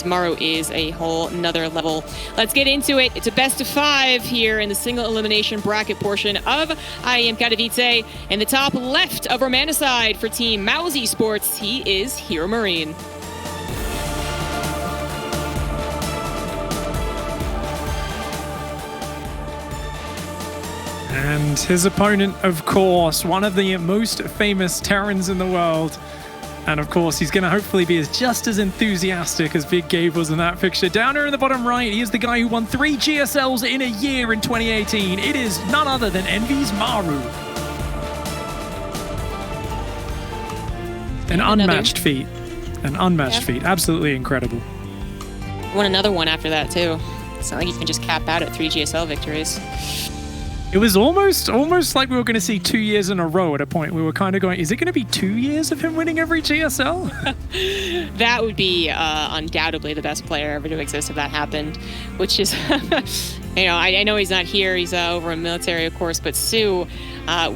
but Maru is a whole nother level. Let's get into it. It's a best of 5 here in the single elimination bracket portion of IEM Katowice. In the top left of Romanticide for Team Mouse Esports, he is HeRoMaRinE. And his opponent, of course, one of the most famous Terrans in the world. And of course, he's going to hopefully be just as enthusiastic as Big Gabe was in that fixture. Down here in the bottom right, he is the guy who won 3 GSLs in a year in 2018. It is none other than Envy's Maru. An unmatched feat. An unmatched feat. Absolutely incredible. Won another one after that, too. It's not like you can just cap out at 3 GSL victories. It was almost like we were going to see 2 years in a row at a point. We were kind of going, is it going to be 2 years of him winning every GSL? That would be undoubtedly the best player ever to exist if that happened, which is, you know, I know he's not here. He's over in military, of course, but Sue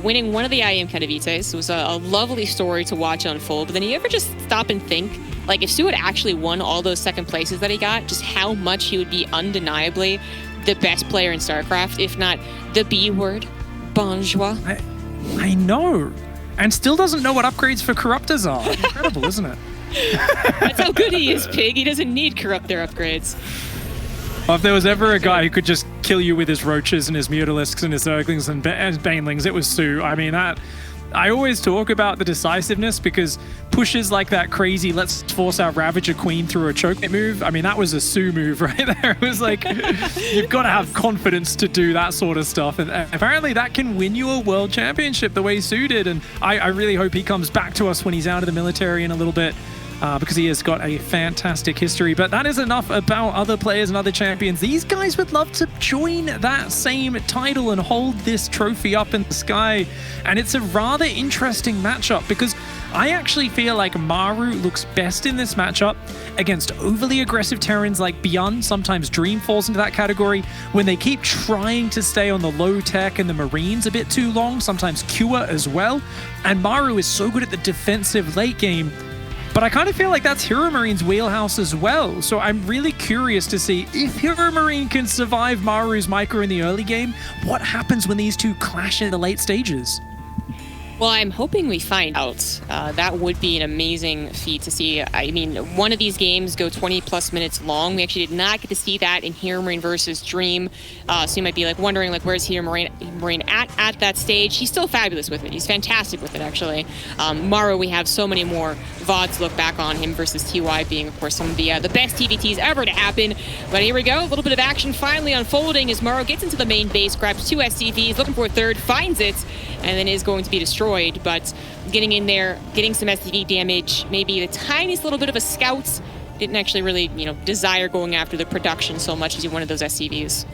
winning one of the IEM Katowice was a lovely story to watch unfold. But then you ever just stop and think, like, if Sue had actually won all those second places that he got, just how much he would be undeniably the best player in StarCraft, if not the B word, bourgeois. I know. And still doesn't know what upgrades for corruptors are. Incredible, isn't it? That's how good he is, Pig. He doesn't need corruptor upgrades. Well, if there was ever a guy who could just kill you with his roaches and his mutalisks and his zerglings and banelings, it was Sue. I mean, I always talk about the decisiveness because pushes like that crazy, let's force our Ravager Queen through a choke move. I mean, that was a Sue move right there. It was like, you've got to have confidence to do that sort of stuff. And apparently that can win you a world championship the way Sue did. And I really hope he comes back to us when he's out of the military in a little bit. Because he has got a fantastic history. But that is enough about other players and other champions. These guys would love to join that same title and hold this trophy up in the sky. And it's a rather interesting matchup because I actually feel like Maru looks best in this matchup against overly aggressive Terrans like Beyond. Sometimes Dream falls into that category when they keep trying to stay on the low tech and the Marines a bit too long. Sometimes Cure as well. And Maru is so good at the defensive late game. But I kind of feel like that's HeRoMaRiNE's wheelhouse as well. So I'm really curious to see if HeRoMaRinE can survive Maru's micro in the early game. What happens when these two clash in the late stages? Well, I'm hoping we find out. That would be an amazing feat to see. I mean, one of these games go 20+ minutes long. We actually did not get to see that in HeRoMaRinE versus Dream. So you might be like wondering, like, where's HeRoMaRinE at that stage? He's still fabulous with it. He's fantastic with it, actually. Maru, we have so many more VODs to look back on him versus TY being, of course, some of the best TVTs ever to happen. But here we go. A little bit of action finally unfolding as Maru gets into the main base, grabs 2 SCVs, looking for a third, finds it, and then is going to be destroyed. But getting in there, getting some SCV damage, maybe the tiniest little bit of a scout. Didn't actually really, you know, desire going after the production so much as he wanted those SCVs.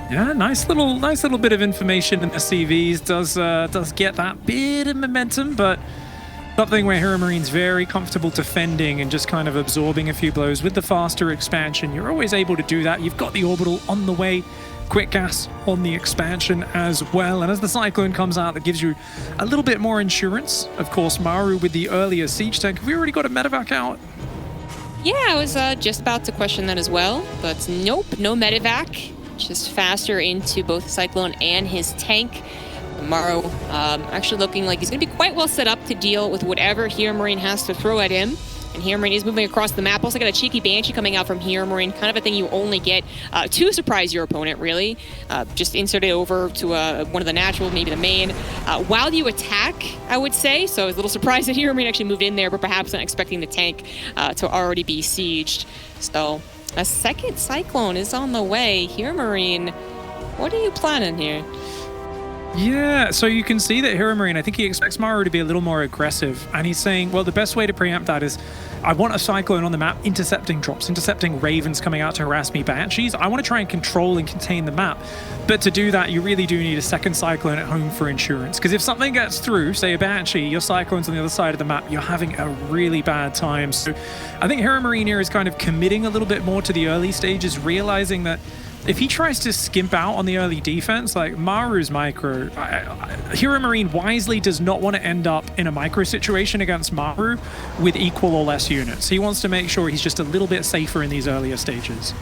Yeah, nice little bit of information in the CVs. Does get that bit of momentum, but something where HeRoMaRiNE's very comfortable defending and just kind of absorbing a few blows. With the faster expansion, you're always able to do that. You've got the orbital on the way, quick gas on the expansion as well. And as the Cyclone comes out, that gives you a little bit more insurance. Of course, Maru with the earlier siege tank. Have we already got a medevac out? Yeah, I was just about to question that as well, but nope, no medevac. Just faster into both Cyclone and his tank. Maru actually looking like he's going to be quite well set up to deal with whatever HeRoMaRinE has to throw at him. And HeRoMaRinE is moving across the map. Also got a cheeky Banshee coming out from HeRoMaRinE. Kind of a thing you only get to surprise your opponent, really. Just insert it over to one of the natural, maybe the main. While you attack, I would say. So I was a little surprised that HeRoMaRinE actually moved in there, but perhaps not expecting the tank to already be sieged. So a second Cyclone is on the way. HeRoMaRinE, what are you planning here? Yeah, so you can see that HeRoMaRinE, I think he expects Maru to be a little more aggressive. And he's saying, well, the best way to preempt that is I want a Cyclone on the map intercepting drops, intercepting Ravens coming out to harass me, Banshees. I want to try and control and contain the map. But to do that, you really do need a second Cyclone at home for insurance. Because if something gets through, say a Banshee, your Cyclone's on the other side of the map, you're having a really bad time. So I think HeRoMaRinE here is kind of committing a little bit more to the early stages, realizing that if he tries to skimp out on the early defense, like Maru's micro, HeRoMaRinE wisely does not want to end up in a micro situation against Maru with equal or less units. He wants to make sure he's just a little bit safer in these earlier stages.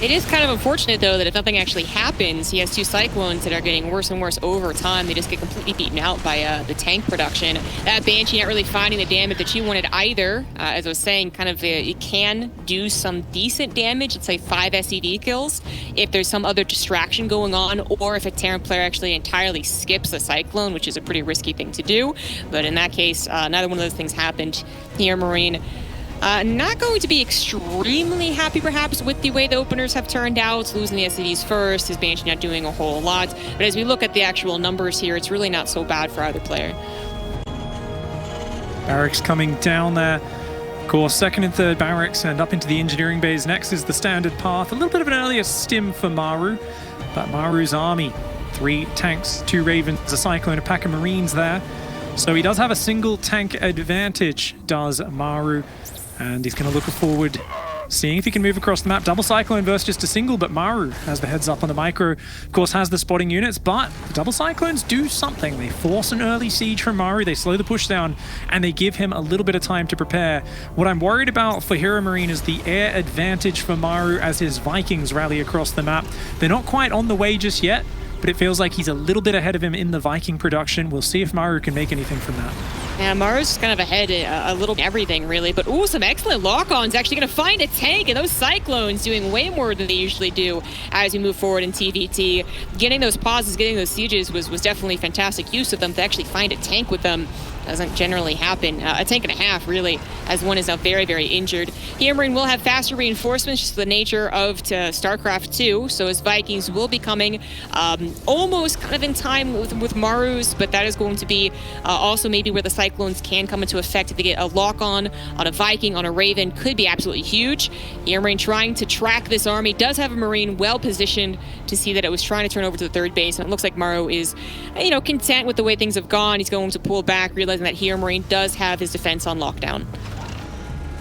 It is kind of unfortunate, though, that if nothing actually happens, he has two Cyclones that are getting worse and worse over time. They just get completely beaten out by the tank production. That Banshee not really finding the damage that she wanted either. As I was saying, kind of it can do some decent damage. Let's say 5 SCD kills if there's some other distraction going on, or if a Terran player actually entirely skips a Cyclone, which is a pretty risky thing to do. But in that case, neither one of those things happened. HeRoMaRinE not going to be extremely happy, perhaps, with the way the openers have turned out. Losing the SCDs first, his Banshee not doing a whole lot. But as we look at the actual numbers here, it's really not so bad for either player. Barracks coming down there. Of course, second and third barracks and up into the engineering bays. Next is the standard path. A little bit of an earlier stim for Maru, but Maru's army, 3 tanks, 2 Ravens, a Cyclone, a pack of Marines there. So he does have a single tank advantage, does Maru. And he's going to look forward, seeing if he can move across the map. Double Cyclone versus just a single, but Maru has the heads up on the micro. Of course, has the spotting units, but the double Cyclones do something. They force an early siege from Maru, they slow the push down, and they give him a little bit of time to prepare. What I'm worried about for HeRoMaRinE is the air advantage for Maru as his Vikings rally across the map. They're not quite on the way just yet, but it feels like he's a little bit ahead of him in the Viking production. We'll see if Maru can make anything from that. Yeah, Maru's kind of ahead a little everything, really. But, ooh, some excellent lock-ons. Actually going to find a tank, and those Cyclones doing way more than they usually do as we move forward in TVT. Getting those pauses, getting those sieges was definitely fantastic use of them. To actually find a tank with them doesn't generally happen. A tank and a half, really, as one is now very, very injured. HeRoMaRinE will have faster reinforcements, just the nature of StarCraft 2. So his Vikings will be coming almost kind of in time with Maru's, but that is going to be also maybe where the Cyclones can come into effect. If they get a lock-on a Viking, on a Raven, could be absolutely huge. HeRoMaRinE trying to track this army, does have a Marine well-positioned to see that it was trying to turn over to the third base, and it looks like Maru is, content with the way things have gone. He's going to pull back, realizing that HeRoMaRinE does have his defense on lockdown.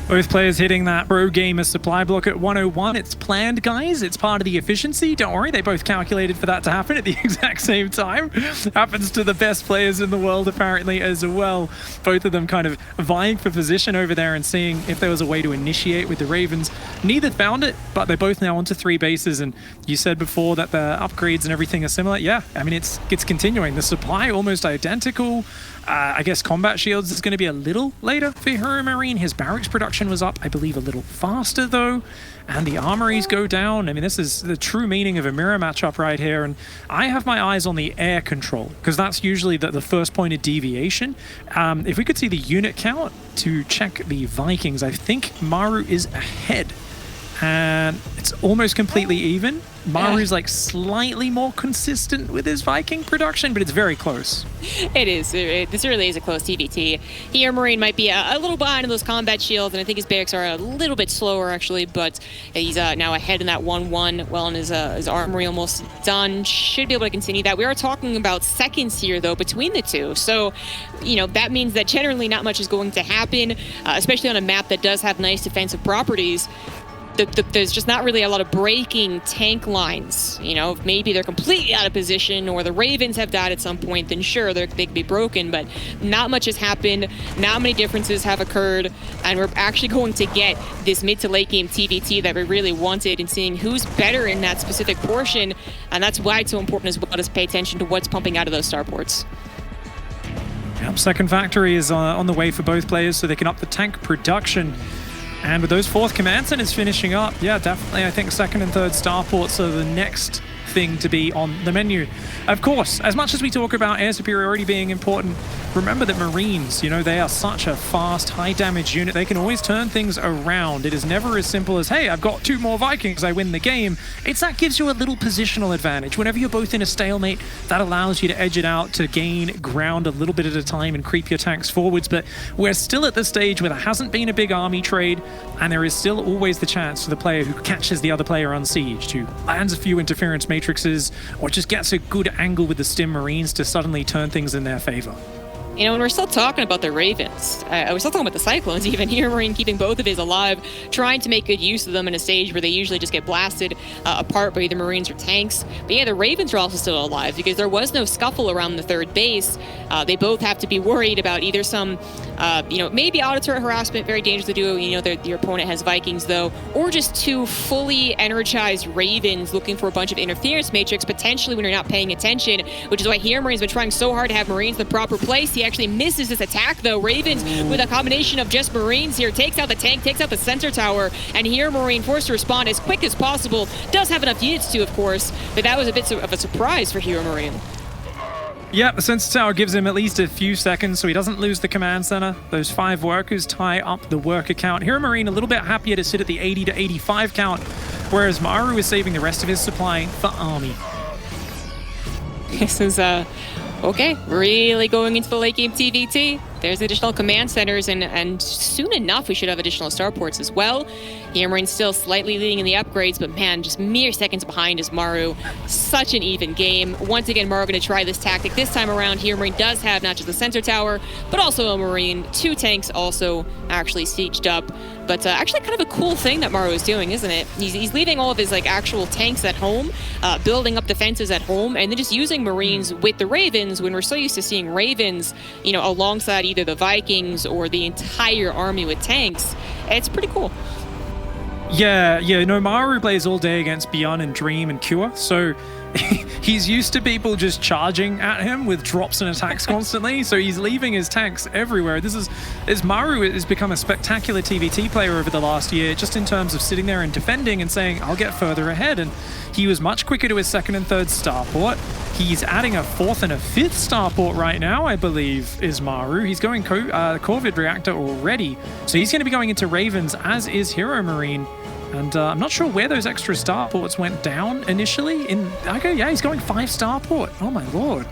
Both players hitting that pro gamer supply block at 101. It's planned, guys. It's part of the efficiency. Don't worry, they both calculated for that to happen at the exact same time. Happens to the best players in the world, apparently, as well. Both of them kind of vying for position over there and seeing if there was a way to initiate with the Ravens. Neither found it, but they're both now onto 3 bases. And you said before that the upgrades and everything are similar. Yeah, I mean, it's continuing. The supply almost identical. I guess combat shields is going to be a little later for HeRoMaRinE. His barracks production was up, I believe, a little faster, though. And the armories go down. I mean, this is the true meaning of a mirror matchup right here. And I have my eyes on the air control, because that's usually the first point of deviation. If we could see the unit count to check the Vikings, I think Maru is ahead. And it's almost completely even. Maru's like slightly more consistent with his Viking production, but it's very close. It is. This really is a close TVT. HeRoMaRinE might be a little behind in those combat shields, and I think his barracks are a little bit slower, actually, but he's now ahead in that 1-1. Well, and his armory almost done. Should be able to continue that. We are talking about seconds here, though, between the two. So, that means that generally not much is going to happen, especially on a map that does have nice defensive properties. There's just not really a lot of breaking tank lines. If maybe they're completely out of position or the Ravens have died at some point, then sure, they could be broken, but not much has happened. Not many differences have occurred, and we're actually going to get this mid to late game TVT that we really wanted, and seeing who's better in that specific portion, and that's why it's so important as well to pay attention to what's pumping out of those starports. Yep, second factory is on the way for both players, so they can up the tank production. And with those 4th command centers finishing up, yeah, definitely, I think second and third starports are the next thing to be on the menu. Of course, as much as we talk about air superiority being important, remember that Marines, they are such a fast, high damage unit. They can always turn things around. It is never as simple as, hey, I've got 2 more Vikings, I win the game. It's that gives you a little positional advantage. Whenever you're both in a stalemate, that allows you to edge it out, to gain ground a little bit at a time and creep your tanks forwards. But we're still at the stage where there hasn't been a big army trade, and there is still always the chance for the player who catches the other player on siege, who lands a few interference matrices, or just gets a good angle with the Stim Marines to suddenly turn things in their favor. You know, and we're still talking about the Ravens. We're still talking about the Cyclones, even HeRoMaRinE keeping both of his alive, trying to make good use of them in a stage where they usually just get blasted apart by either Marines or tanks. But yeah, the Ravens are also still alive because there was no scuffle around the third base. They both have to be worried about either some, maybe auto turret harassment, very dangerous to do. You know, your opponent has Vikings though, or just two fully energized Ravens looking for a bunch of interference matrix, potentially when you're not paying attention, which is why HeRoMaRiNE's been trying so hard to have Marines in the proper place. He actually misses this attack though. Ravens with a combination of just Marines here takes out the tank, takes out the center tower, and HeRoMaRiNE forced to respond as quick as possible. Does have enough units to, of course, but that was a bit of a surprise for HeRoMaRiNE. Yeah, the sensor tower gives him at least a few seconds so he doesn't lose the command center. Those 5 workers tie up the worker count. HeRoMaRiNE a little bit happier to sit at the 80 to 85 count, whereas Maru is saving the rest of his supply for army. This is okay, really going into the late game TVT. There's additional command centers, and soon enough we should have additional starports as well. HeRoMaRiNE still slightly leading in the upgrades, but man, just mere seconds behind is Maru. Such an even game. Once again, Maru going to try this tactic. This time around, HeRoMaRiNE does have not just the center tower, but also a Marine. 2 tanks also actually sieged up. But actually kind of a cool thing that Maru is doing, isn't it? He's leaving all of his actual tanks at home, building up defenses at home, and then just using Marines with the Ravens when we're so used to seeing Ravens, alongside either the Vikings or the entire army with tanks. It's pretty cool. Yeah, Maru plays all day against Beyond and Dream and Cure, so he's used to people just charging at him with drops and attacks constantly, so he's leaving his tanks everywhere. Maru has become a spectacular TVT player over the last year, just in terms of sitting there and defending and saying, I'll get further ahead, and he was much quicker to his 2nd and 3rd starport. He's adding a 4th and a 5th starport right now, I believe, is Maru. He's going Corvid reactor already, so he's going to be going into Ravens, as is HeRoMaRiNE. And I'm not sure where those extra starports went down initially. He's going 5 starport. Oh my lord.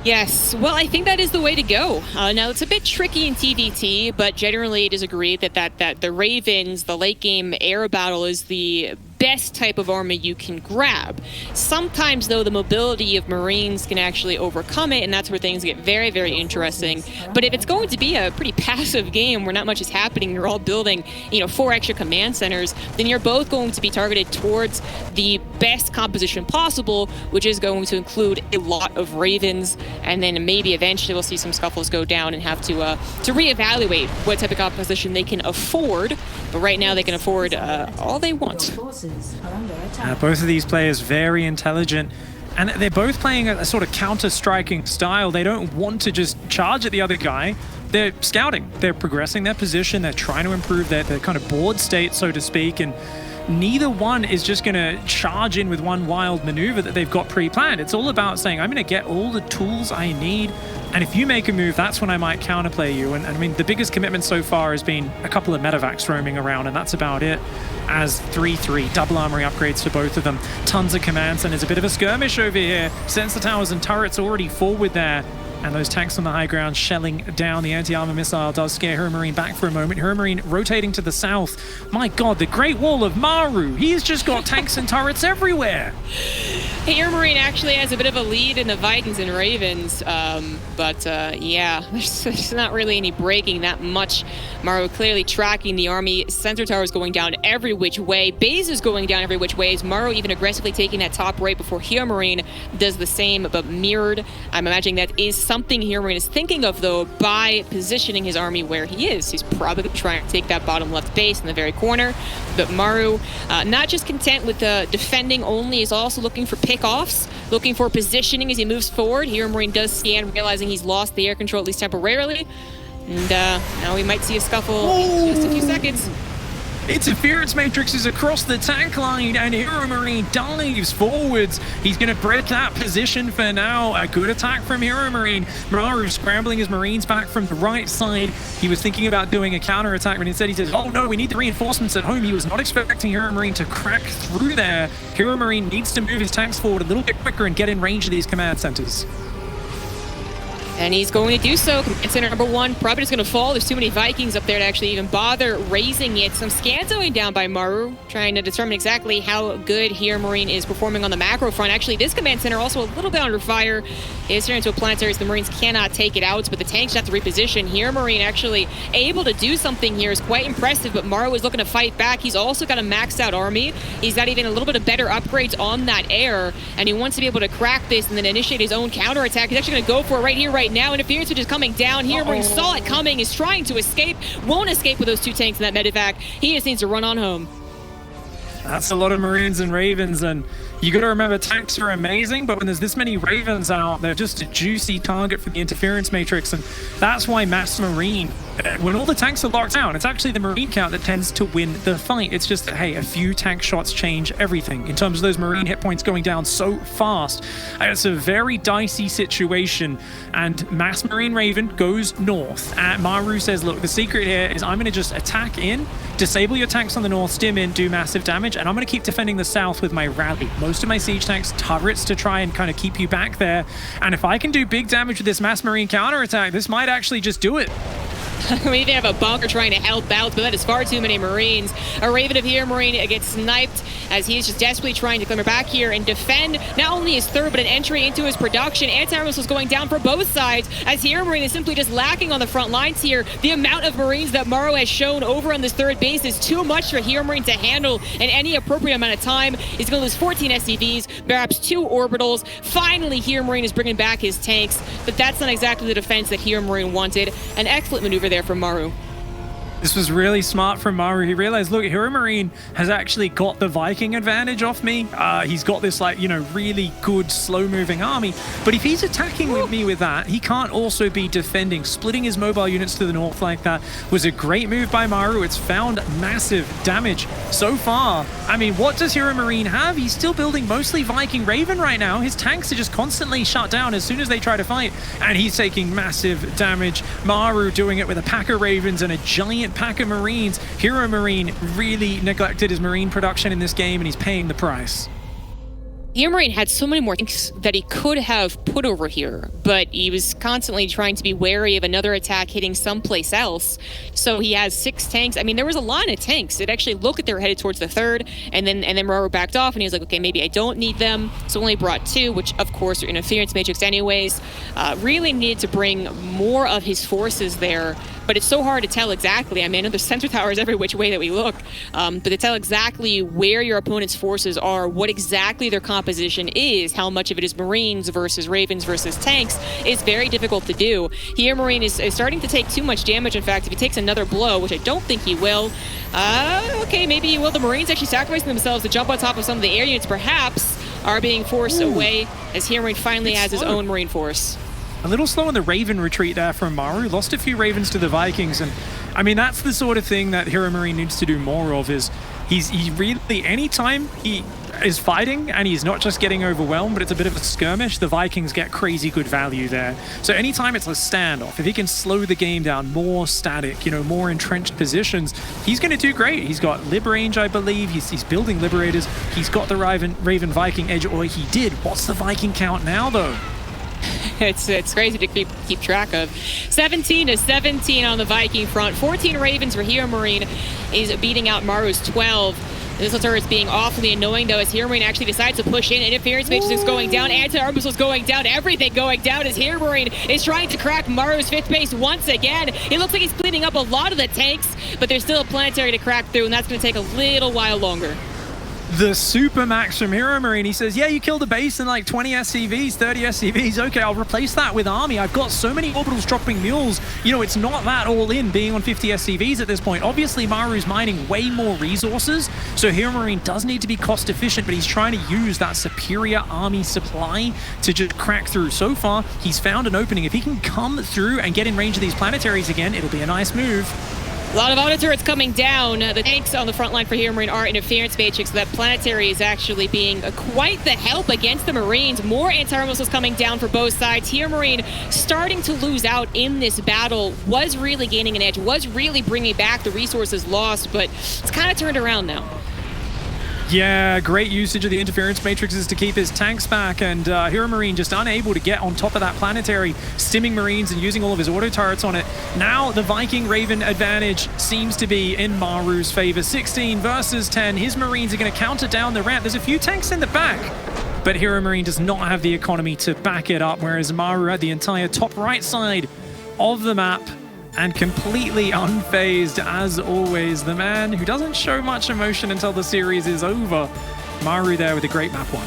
Yes, well, I think that is the way to go. Now, it's a bit tricky in TVT, but generally it is agreed that the Ravens, the late game air battle, is the best type of army you can grab. Sometimes, though, the mobility of Marines can actually overcome it, and that's where things get very, very interesting. But if it's going to be a pretty passive game where not much is happening, you're all building, 4 extra command centers, then you're both going to be targeted towards the best composition possible, which is going to include a lot of Ravens, and then maybe eventually we'll see some scuffles go down and have to reevaluate what type of composition they can afford. But right now they can afford all they want. Both of these players very intelligent, and they're both playing a sort of counter-striking style. They don't want to just charge at the other guy. They're scouting, they're progressing their position, they're trying to improve their kind of board state, so to speak, and neither one is just going to charge in with one wild maneuver that they've got pre-planned. It's all about saying, I'm going to get all the tools I need, and if you make a move, that's when I might counterplay you. And I mean, the biggest commitment so far has been a couple of medevacs roaming around, and that's about it. As 3-3, double armory upgrades for both of them. Tons of commands, and there's a bit of a skirmish over here. Sensor towers and turrets already forward there. And those tanks on the high ground shelling down. The anti-armor missile does scare HeRoMaRiNE back for a moment. HeRoMaRiNE rotating to the south. My god, the Great Wall of Maru. He's just got tanks and turrets everywhere. HeRoMaRiNE actually has a bit of a lead in the Vikings and Ravens. Yeah, there's not really any breaking that much. Maru clearly tracking the army. Sensor towers going down every which way. Base is going down every which way. Maru even aggressively taking that top right before HeRoMaRiNE does the same, but mirrored. I'm imagining that is something HeRoMaRiNE is thinking of, though, by positioning his army where he is. He's probably trying to take that bottom left base in the very corner. But Maru, not just content with defending only, is also looking for pickoffs, looking for positioning as he moves forward. HeRoMaRiNE does scan, realizing he's lost the air control, at least temporarily. And now we might see a scuffle in just a few seconds. Interference matrices across the tank line, and HeRoMaRiNE dives forwards. He's going to break that position for now. A good attack from HeRoMaRiNE. Maru scrambling his Marines back from the right side. He was thinking about doing a counter-attack, but instead he says, oh no, we need the reinforcements at home. He was not expecting HeRoMaRiNE to crack through there. HeRoMaRiNE needs to move his tanks forward a little bit quicker and get in range of these command centers. And he's going to do so. Command Center number 1 probably just going to fall. There's too many Vikings up there to actually even bother raising it. Some scans going down by Maru, trying to determine exactly how good HeRoMaRinE is performing on the macro front. Actually, this Command Center also a little bit under fire. It's turned into a planetary, so the Marines cannot take it out, but the tanks have to reposition. HeRoMaRinE actually able to do something here is quite impressive, but Maru is looking to fight back. He's also got a maxed out army. He's got even a little bit of better upgrades on that air, and he wants to be able to crack this and then initiate his own counterattack. He's actually going to go for it right here, right now. Interference, which is coming down. HeRoMaRinE saw it coming, is trying to escape, won't escape with those 2 tanks in that medevac. He just needs to run on home. That's a lot of Marines and Ravens, and you got to remember tanks are amazing, but when there's this many Ravens out, they're just a juicy target for the interference matrix, and that's why MassMarine, when all the tanks are locked down, it's actually the Marine count that tends to win the fight. It's just that, hey, a few tank shots change everything in terms of those Marine hit points going down so fast. It's a very dicey situation, and MassMarine Raven goes north. Maru says, look, the secret here is I'm going to just attack in, disable your tanks on the north, stim in, do massive damage, and I'm going to keep defending the south with my rally. Most of my siege tanks, turrets to try and kind of keep you back there. And if I can do big damage with this MassMarine counterattack, this might actually just do it. We even have a bunker trying to help out, but that is far too many Marines. A Raven of HeRoMaRinE gets sniped as he is just desperately trying to climber back here and defend not only his third, but an entry into his production. Anti-air missiles going down for both sides as HeRoMaRinE is simply just lacking on the front lines here. The amount of Marines that Maru has shown over on this third base is too much for HeRoMaRinE to handle in any appropriate amount of time. He's going to lose 14 SCVs, perhaps 2 orbitals. Finally, HeRoMaRinE is bringing back his tanks, but that's not exactly the defense that HeRoMaRinE wanted. An excellent maneuver there from Maru. This was really smart from Maru. He realized, look, HeRoMaRinE has actually got the Viking advantage off me. He's got this, like, you know, really good slow-moving army. But if he's attacking with me with that, he can't also be defending. Splitting his mobile units to the north like that was a great move by Maru. It's found massive damage so far. I mean, what does HeRoMaRinE have? He's still building mostly Viking Raven right now. His tanks are just constantly shut down as soon as they try to fight, and he's taking massive damage. Maru doing it with a pack of Ravens and a giant pack of Marines. HeRoMaRinE really neglected his Marine production in this game, and he's paying the price. HeRoMaRinE had so many more tanks that he could have put over here, but he was constantly trying to be wary of another attack hitting someplace else. So he has 6 tanks. I mean, there was a line of tanks that actually looked like they were headed towards the third, and then Maru backed off, and he was like, okay, maybe I don't need them. So only brought 2, which of course are interference matrix anyways. Really needed to bring more of his forces there, but it's so hard to tell exactly. I mean, I know there's sensor towers every which way that we look, but to tell exactly where your opponent's forces are, what exactly their composition is, how much of it is Marines versus Ravens versus tanks, is very difficult to do. HeRoMaRinE is starting to take too much damage. In fact, if he takes another blow, which I don't think he will, okay, maybe he will. The Marines actually sacrificing themselves to jump on top of some of the air units, perhaps, are being forced away as HeRoMaRinE finally has his own Marine force. A little slow on the Raven retreat there from Maru. Lost a few Ravens to the Vikings, and I mean, that's the sort of thing that HeRoMaRinE needs to do more of. Is he really, anytime he is fighting and he's not just getting overwhelmed, but it's a bit of a skirmish, the Vikings get crazy good value there. So anytime it's a standoff, if he can slow the game down, more static, you know, more entrenched positions, he's going to do great. He's got Lib range, I believe. He's building Liberators. He's got the Raven Viking edge, or he did. What's the Viking count now, though? It's crazy to keep track of. 17-17 on the Viking front. 14 Ravens for HeRoMaRinE is beating out Maru's 12. Missile turrets being awfully annoying, though, as HeRoMaRinE actually decides to push in. Interference matrix is going down, anti-air missiles going down, everything going down as HeRoMaRinE is trying to crack Maru's 5th base once again. It looks like he's cleaning up a lot of the tanks, but there's still a planetary to crack through, and that's going to take a little while longer. The super max from HeRoMaRinE. He says, yeah, you killed a base in like 20 SCVs, 30 SCVs. Okay, I'll replace that with army. I've got so many orbitals dropping mules. You know, it's not that all in being on 50 SCVs at this point. Obviously, Maru's mining way more resources, so HeRoMaRinE does need to be cost efficient, but he's trying to use that superior army supply to just crack through. So far, he's found an opening. If he can come through and get in range of these planetaries again, it'll be a nice move. A lot of auto turrets coming down. The tanks on the front line for HeRoMaRinE are interference matrix, so that planetary is actually being quite the help against the Marines. More anti-air missiles coming down for both sides. HeRoMaRinE starting to lose out in this battle, was really gaining an edge, was really bringing back the resources lost, but it's kind of turned around now. Yeah, great usage of the interference matrices to keep his tanks back, and HeRoMaRinE just unable to get on top of that planetary, stimming Marines and using all of his auto turrets on it. Now the Viking Raven advantage seems to be in Maru's favor. 16 versus 10. His Marines are going to counter down the ramp. There's a few tanks in the back, but HeRoMaRinE does not have the economy to back it up, whereas Maru had the entire top right side of the map and completely unfazed as always. The man who doesn't show much emotion until the series is over. Maru there with a great map one.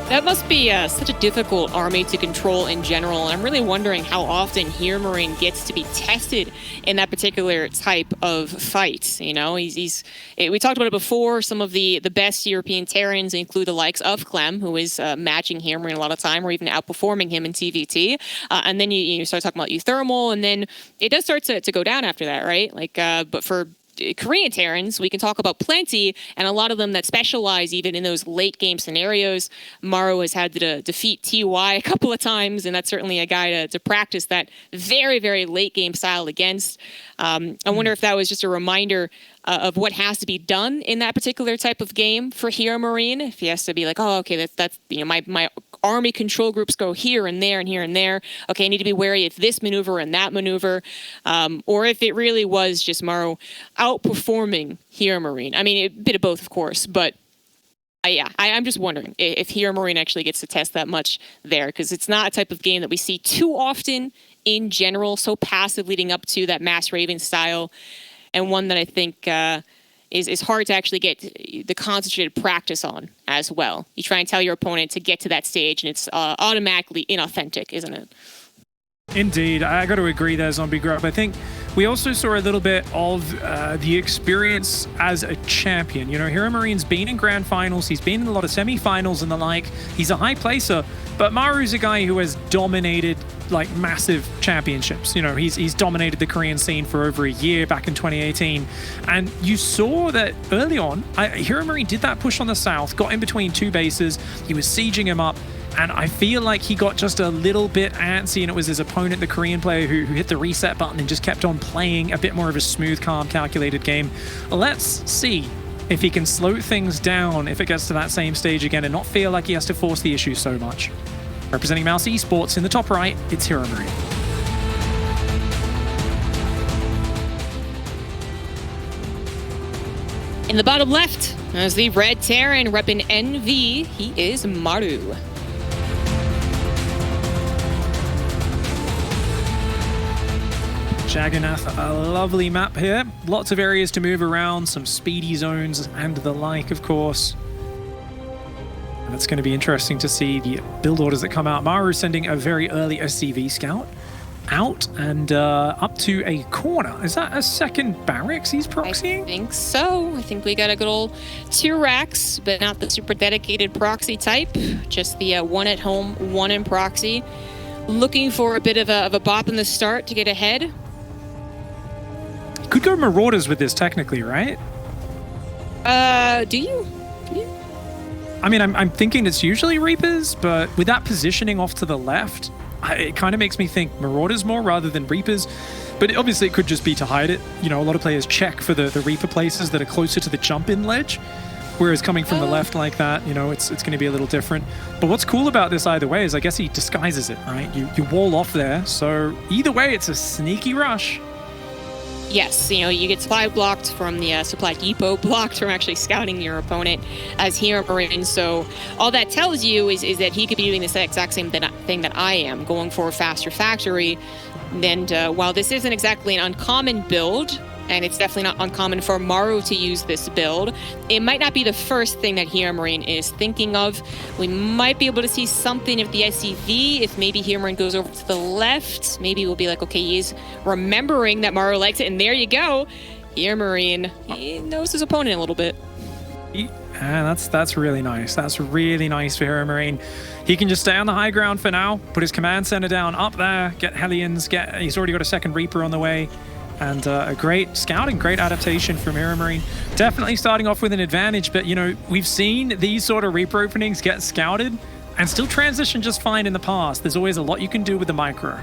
That must be such a difficult army to control in general, and I'm really wondering how often HeRoMaRinE gets to be tested in that particular type of fight. You know, we talked about it before. Some of the best European Terrans include the likes of Clem, who is matching HeRoMaRinE a lot of time, or even outperforming him in TVT. And then you start talking about Euthermal, and then it does start to go down after that, right? Like, but for Korean Terrans, we can talk about plenty, and a lot of them that specialize even in those late game scenarios. Maru has had to defeat TY a couple of times, and that's certainly a guy to practice that very, very late game style against. I wonder if that was just a reminder of what has to be done in that particular type of game for HeRoMaRinE. If he has to be like, oh, okay, that's you know, my army control groups go here and there and here and there. Okay, I need to be wary of this maneuver and that maneuver. Or if it really was just Maru outperforming HeRoMaRinE. I mean, a bit of both, of course, but yeah, I'm just wondering if HeRoMaRinE actually gets to test that much there, because it's not a type of game that we see too often in general, so passive leading up to that Mass Raven style, and one that I think is hard to actually get the concentrated practice on as well. You try and tell your opponent to get to that stage, and it's automatically inauthentic, isn't it? Indeed, I got to agree there, Zombie Grub. I think we also saw a little bit of the experience as a champion. You know, HeRoMaRinE's been in grand finals, he's been in a lot of semi-finals and the like. He's a high placer, but Maru's a guy who has dominated like massive championships. You know, he's dominated the Korean scene for over a year back in 2018. And you saw that early on, HeRoMaRinE did that push on the south, got in between two bases, he was sieging him up. And I feel like he got just a little bit antsy, and it was his opponent, the Korean player, who hit the reset button and just kept on playing a bit more of a smooth, calm, calculated game. Let's see if he can slow things down if it gets to that same stage again and not feel like he has to force the issue so much. Representing Mouse Esports in the top right, it's HeRoMaRinE. In the bottom left, as the Red Terran repping NV, he is Maru. Jagannath, a lovely map here. Lots of areas to move around, some speedy zones and the like, of course. And it's going to be interesting to see the build orders that come out. Maru sending a very early SCV scout out and up to a corner. Is that a second barracks he's proxying? I think so. I think we got a good old 2 racks, but not the super dedicated proxy type. Just the 1 at home, 1 in proxy. Looking for a bit of a bop in the start to get ahead. Could go Marauders with this technically, right? Do you? I mean, I'm thinking it's usually Reapers, but with that positioning off to the left, it kind of makes me think Marauders more rather than Reapers. But obviously it could just be to hide it. You know, a lot of players check for the Reaper places that are closer to the jump-in ledge, whereas coming from the left like that, you know, it's going to be a little different. But what's cool about this either way is I guess he disguises it, right? You wall off there, so either way it's a sneaky rush. Yes, you know, you get supply blocked from the supply depot, blocked from actually scouting your opponent as HeRoMaRinE. So all that tells you is that he could be doing this exact same thing that I am, going for a faster factory. And while this isn't exactly an uncommon build, and it's definitely not uncommon for Maru to use this build, it might not be the first thing that HeRoMaRinE is thinking of. We might be able to see something of the SCV if maybe HeRoMaRinE goes over to the left. Maybe we'll be like, okay, he's remembering that Maru likes it, and there you go. HeRoMaRinE, he knows his opponent a little bit. That's really nice. That's really nice for HeRoMaRinE. He can just stay on the high ground for now, put his command center down up there, get Hellions, he's already got a second Reaper on the way. And a great scouting, great adaptation from HeRoMaRinE. Definitely starting off with an advantage, but, you know, we've seen these sort of Reaper openings get scouted and still transition just fine in the past. There's always a lot you can do with the micro.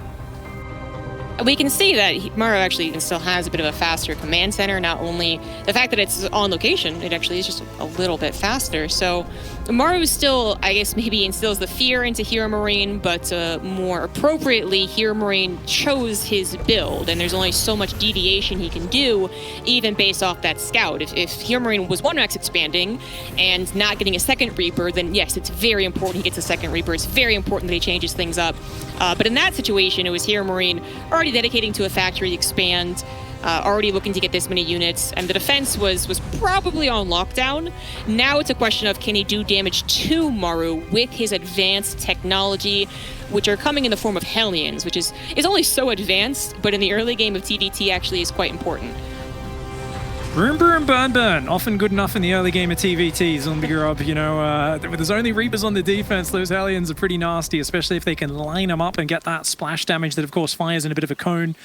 We can see that Maru actually still has a bit of a faster command center. Not only the fact that it's on location, it actually is just a little bit faster. So Maru still, I guess, maybe instills the fear into HeRoMaRinE, but more appropriately, HeRoMaRinE chose his build, and there's only so much deviation he can do, even based off that scout. If HeRoMaRinE was 1-max expanding and not getting a second Reaper, then yes, it's very important he gets a second Reaper. It's very important that he changes things up. But in that situation, it was HeRoMaRinE already dedicating to a factory expand, already looking to get this many units, and the defense was probably on lockdown. Now it's a question of, can he do damage to Maru with his advanced technology, which are coming in the form of Hellions, which is only so advanced, but in the early game of TVT actually is quite important. Boom, boom, burn, burn. Often good enough in the early game of TVT, Zombie Grub. You know, with there's only Reapers on the defense, those Hellions are pretty nasty, especially if they can line them up and get that splash damage that, of course, fires in a bit of a cone.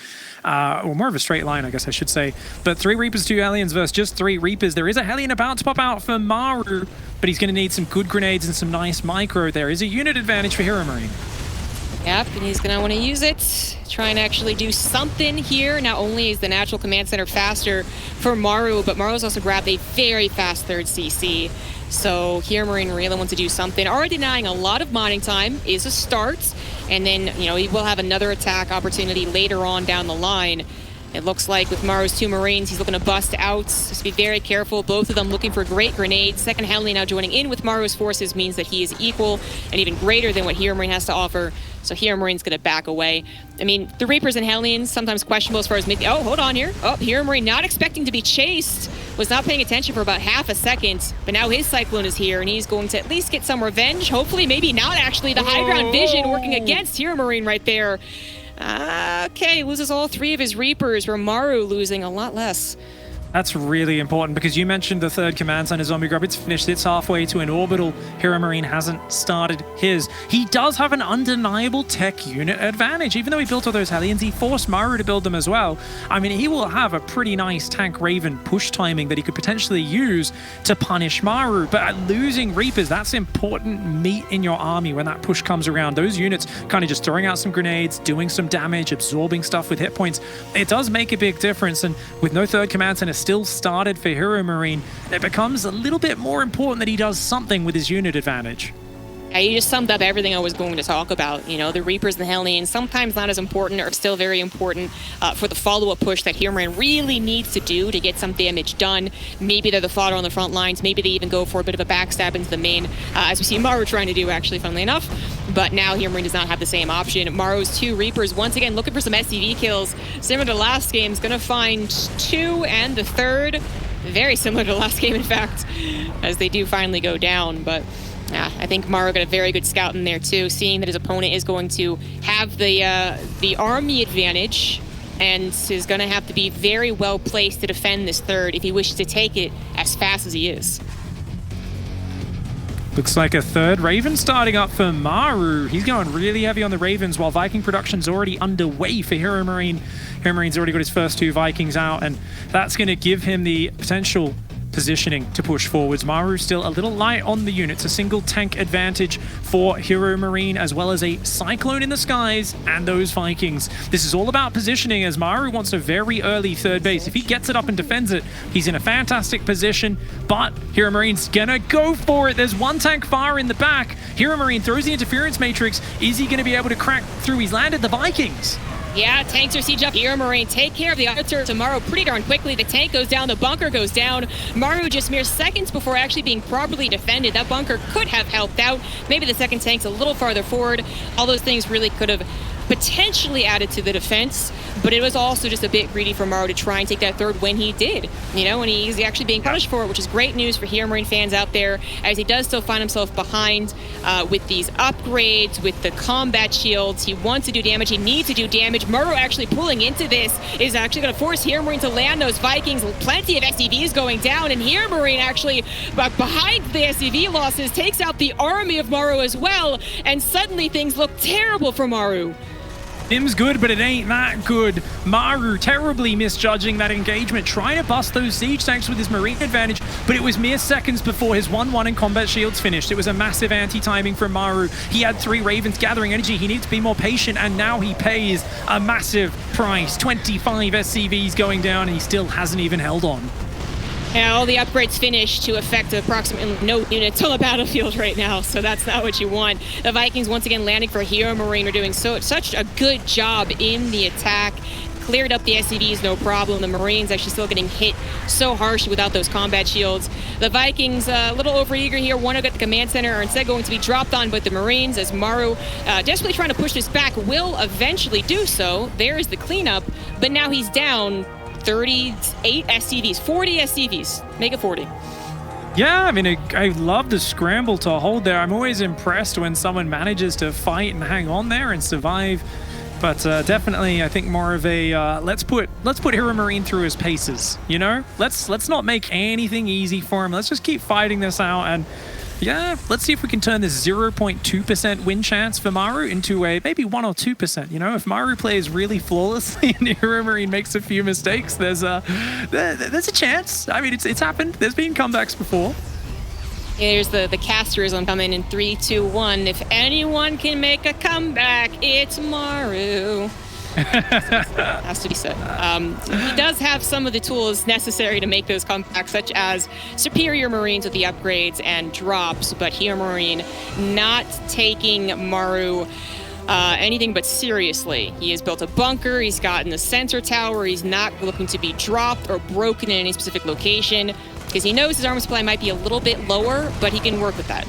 Or more of a straight line, I guess I should say. But 3 Reapers, 2 Hellions versus just 3 Reapers. There is a Hellion about to pop out for Maru, but he's going to need some good grenades and some nice micro. There is a unit advantage for HeRoMaRinE. Yep, and he's going to want to use it. Try and actually do something here. Not only is the natural command center faster for Maru, but Maru's also grabbed a very fast 3rd CC. So HeRoMaRinE really wants to do something. Already denying a lot of mining time is a start. And then, you know, he will have another attack opportunity later on down the line. It looks like with Maru's 2 Marines, he's looking to bust out. Just be very careful. Both of them looking for great grenades. Second Hellion now joining in with Maru's forces means that he is equal and even greater than what HeRoMaRinE has to offer. So HeRoMaRinE's going to back away. I mean, the Reapers and Hellions, sometimes questionable as far as making... Oh, hold on here. Oh, HeRoMaRinE not expecting to be chased. Was not paying attention for about half a second. But now his Cyclone is here, and he's going to at least get some revenge. Hopefully, maybe not actually. The high ground vision working against HeRoMaRinE right there. Okay, loses all 3 of his Reapers, where Maru losing a lot less. That's really important because you mentioned the 3rd command center, Zombie Grub. It's finished. It's halfway to an orbital. HeRoMaRinE hasn't started his. He does have an undeniable tech unit advantage. Even though he built all those Hellions, he forced Maru to build them as well. I mean, he will have a pretty nice tank Raven push timing that he could potentially use to punish Maru. But losing Reapers, that's important meat in your army when that push comes around. Those units kind of just throwing out some grenades, doing some damage, absorbing stuff with hit points. It does make a big difference. And with no 3rd command center still started for HeRoMaRinE, it becomes a little bit more important that he does something with his unit advantage. Yeah, you just summed up everything I was going to talk about. You know, the Reapers and the Hellions, sometimes not as important or still very important for the follow-up push that HeRoMaRinE really needs to do to get some damage done. Maybe they're the fodder on the front lines. Maybe they even go for a bit of a backstab into the main, as we see Maru trying to do, actually, funnily enough. But now HeRoMaRinE does not have the same option. Maru's 2 Reapers, once again, looking for some SCV kills. Similar to last game, is going to find 2 and the 3rd. Very similar to last game, in fact, as they do finally go down. But I think Maru got a very good scout in there too, seeing that his opponent is going to have the army advantage and is going to have to be very well placed to defend this 3rd if he wishes to take it as fast as he is. Looks like a 3rd Raven starting up for Maru. He's going really heavy on the Ravens while Viking production's already underway for HeRoMaRinE. HeRoMaRinE's already got his first 2 Vikings out, and that's going to give him the potential positioning to push forwards. Maru's still a little light on the units. A single tank advantage for HeRoMaRinE, as well as a Cyclone in the skies and those Vikings. This is all about positioning, as Maru wants a very early 3rd base. If he gets it up and defends it, he's in a fantastic position, but HeRoMaRinE's gonna go for it. There's 1 tank fire in the back. HeRoMaRinE throws the interference matrix. Is he gonna be able to crack through? He's landed the Vikings. Yeah, tanks are siege up. HeRoMaRinE take care of the auto to Maru pretty darn quickly. The tank goes down, the bunker goes down. Maru just mere seconds before actually being properly defended. That bunker could have helped out. Maybe the second tank's a little farther forward. All those things really could have potentially added to the defense, but it was also just a bit greedy for Maru to try and take that 3rd when he did, you know, and he's actually being punished for it, which is great news for HeRoMaRinE fans out there, as he does still find himself behind with these upgrades, with the combat shields. He wants to do damage, he needs to do damage. Maru actually pulling into this is actually going to force HeRoMaRinE to land those Vikings. Plenty of SCVs going down, and HeRoMaRinE actually, behind the SCV losses, takes out the army of Maru as well, and suddenly things look terrible for Maru. Dim's good, but it ain't that good. Maru terribly misjudging that engagement, trying to bust those siege tanks with his Marine advantage, but it was mere seconds before his 1-1 in combat shields finished. It was a massive anti-timing from Maru. He had 3 Ravens gathering energy. He needs to be more patient, and now he pays a massive price. 25 SCVs going down, and he still hasn't even held on. Yeah, all the upgrades finished to affect approximately no units on the battlefield right now, so that's not what you want. The Vikings once again landing for HeRoMaRinE are doing such a good job in the attack. Cleared up the SCVs, no problem. The Marines actually still getting hit so harsh without those combat shields. The Vikings a little overeager here, want to get the command center, are instead going to be dropped on by the Marines as Maru, desperately trying to push this back, will eventually do so. There is the cleanup, but now he's down 38 SCVs, 40 SCVs, make it 40. Yeah, I mean, I love the scramble to hold there. I'm always impressed when someone manages to fight and hang on there and survive. But definitely, I think more of a let's put HeRoMaRinE through his paces. You know, let's not make anything easy for him. Let's just keep fighting this out, and yeah, let's see if we can turn this 0.2% win chance for Maru into a maybe 1 or 2%. You know, if Maru plays really flawlessly and HeRoMaRinE makes a few mistakes, there's a chance. I mean, it's happened. There's been comebacks before. Here's the casters on coming in 3, 2, 1. If anyone can make a comeback, it's Maru. Has to be said. He does have some of the tools necessary to make those comebacks, such as superior Marines with the upgrades and drops, but HeRoMaRinE not taking Maru anything but seriously. He has built a bunker, he's gotten the sensor tower, he's not looking to be dropped or broken in any specific location, because he knows his armor supply might be a little bit lower, but he can work with that.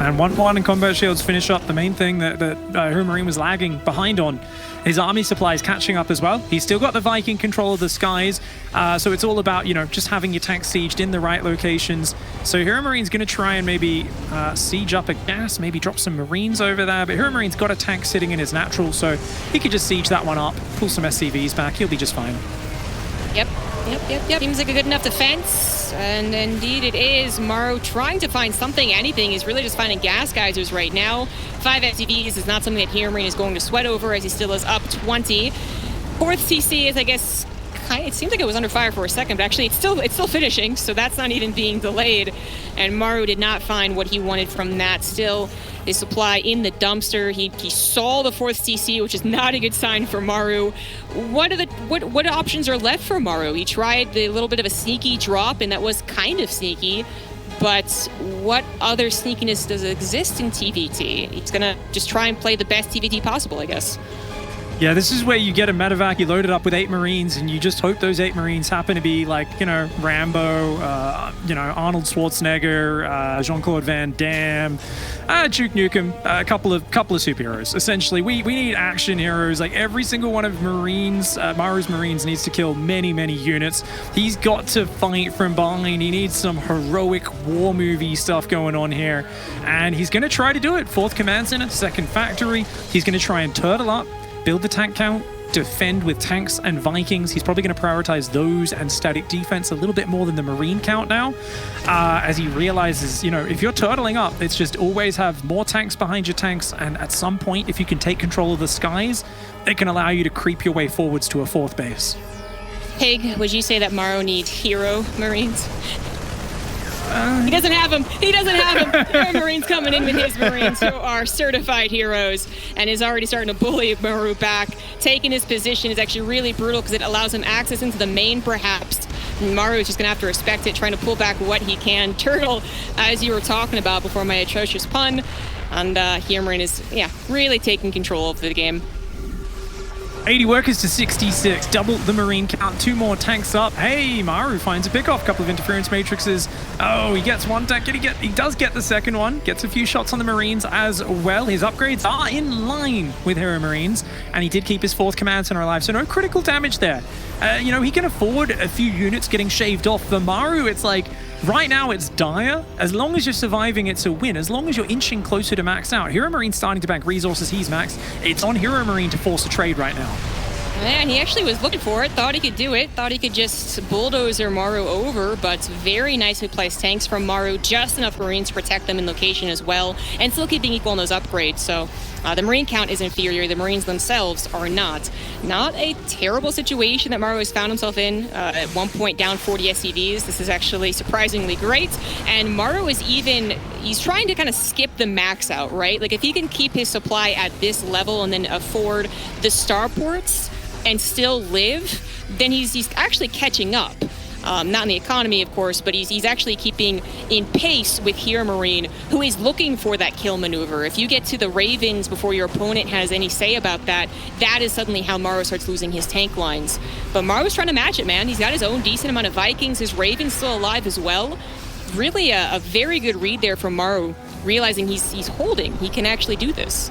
And 1-1 in combat shields finish up the main thing that HeRoMaRinE was lagging behind on. His army supply is catching up as well. He's still got the Viking control of the skies, so it's all about, you know, just having your tanks sieged in the right locations. So HeRoMaRinE's going to try and maybe siege up a gas, maybe drop some Marines over there, but HeRoMaRinE's got a tank sitting in his natural, so he could just siege that one up, pull some SCVs back, he'll be just fine. Yep. Seems like a good enough defense, and indeed it is. Maru trying to find something, anything. He's really just finding gas geysers right now. 5 SCVs is not something that HeRoMaRinE is going to sweat over, as he still is up 20. 4th CC is, I guess, it seems like it was under fire for a second, but actually it's still finishing, so that's not even being delayed. And Maru did not find what he wanted from that. Still, his supply in the dumpster. He saw the 4th CC, which is not a good sign for Maru. What options are left for Maru? He tried the little bit of a sneaky drop, and that was kind of sneaky. But what other sneakiness does exist in TVT? He's gonna just try and play the best TVT possible, I guess. Yeah, this is where you get a medevac, you load it up with 8 Marines, and you just hope those 8 Marines happen to be like, you know, Rambo, Arnold Schwarzenegger, Jean-Claude Van Damme, Duke Nukem, a couple of superheroes. Essentially, we need action heroes. Like every single one of Maru's Marines needs to kill many, many units. He's got to fight from behind. He needs some heroic war movie stuff going on here, and he's going to try to do it. 4th Command Center, 2nd Factory. He's going to try and turtle up, build the tank count, defend with tanks and Vikings. He's probably going to prioritize those and static defense a little bit more than the Marine count now, as he realizes, you know, if you're turtling up, it's just always have more tanks behind your tanks, and at some point, if you can take control of the skies, it can allow you to creep your way forwards to a 4th base. Pig, would you say that Maru needs HeRoMaRinEs? He doesn't have them. HeRoMaRinE's coming in with his Marines, who are certified heroes, and is already starting to bully Maru back. Taking his position is actually really brutal because it allows him access into the main, perhaps. And Maru is just going to have to respect it, trying to pull back what he can. Turtle, as you were talking about before my atrocious pun, and HeRoMaRinE is, really taking control of the game. 80 workers to 66, double the Marine count, 2 more tanks up. Hey, Maru finds a pickoff, couple of interference matrices. Oh, he gets one tank. He does get the second one, gets a few shots on the Marines as well. His upgrades are in line with HeRoMaRinE's, and he did keep his 4th Command Center alive, so no critical damage there. He can afford a few units getting shaved off. For Maru, it's like, right now it's dire. As long as you're surviving, it's a win. As long as you're inching closer to max out. HeRoMaRinE's starting to bank resources. He's maxed. It's on HeRoMaRinE to force a trade right now. Man, he actually was looking for it, thought he could do it, thought he could just bulldozer Maru over, but very nicely placed tanks from Maru, just enough Marines to protect them in location as well, and still keeping equal on those upgrades. So the Marine count is inferior, the Marines themselves are not. Not a terrible situation that Maru has found himself in. At one point down 40 SCVs, this is actually surprisingly great, and Maru is he's trying to kind of skip the max out, right? Like if he can keep his supply at this level and then afford the starports, and still live, then he's actually catching up. Not in the economy, of course, but he's actually keeping in pace with HeRoMaRinE, who is looking for that kill maneuver. If you get to the Ravens before your opponent has any say about that, that is suddenly how Maru starts losing his tank lines. But Maru's trying to match it, man. He's got his own decent amount of Vikings. His Ravens still alive as well. Really a very good read there from Maru, realizing he's holding. He can actually do this.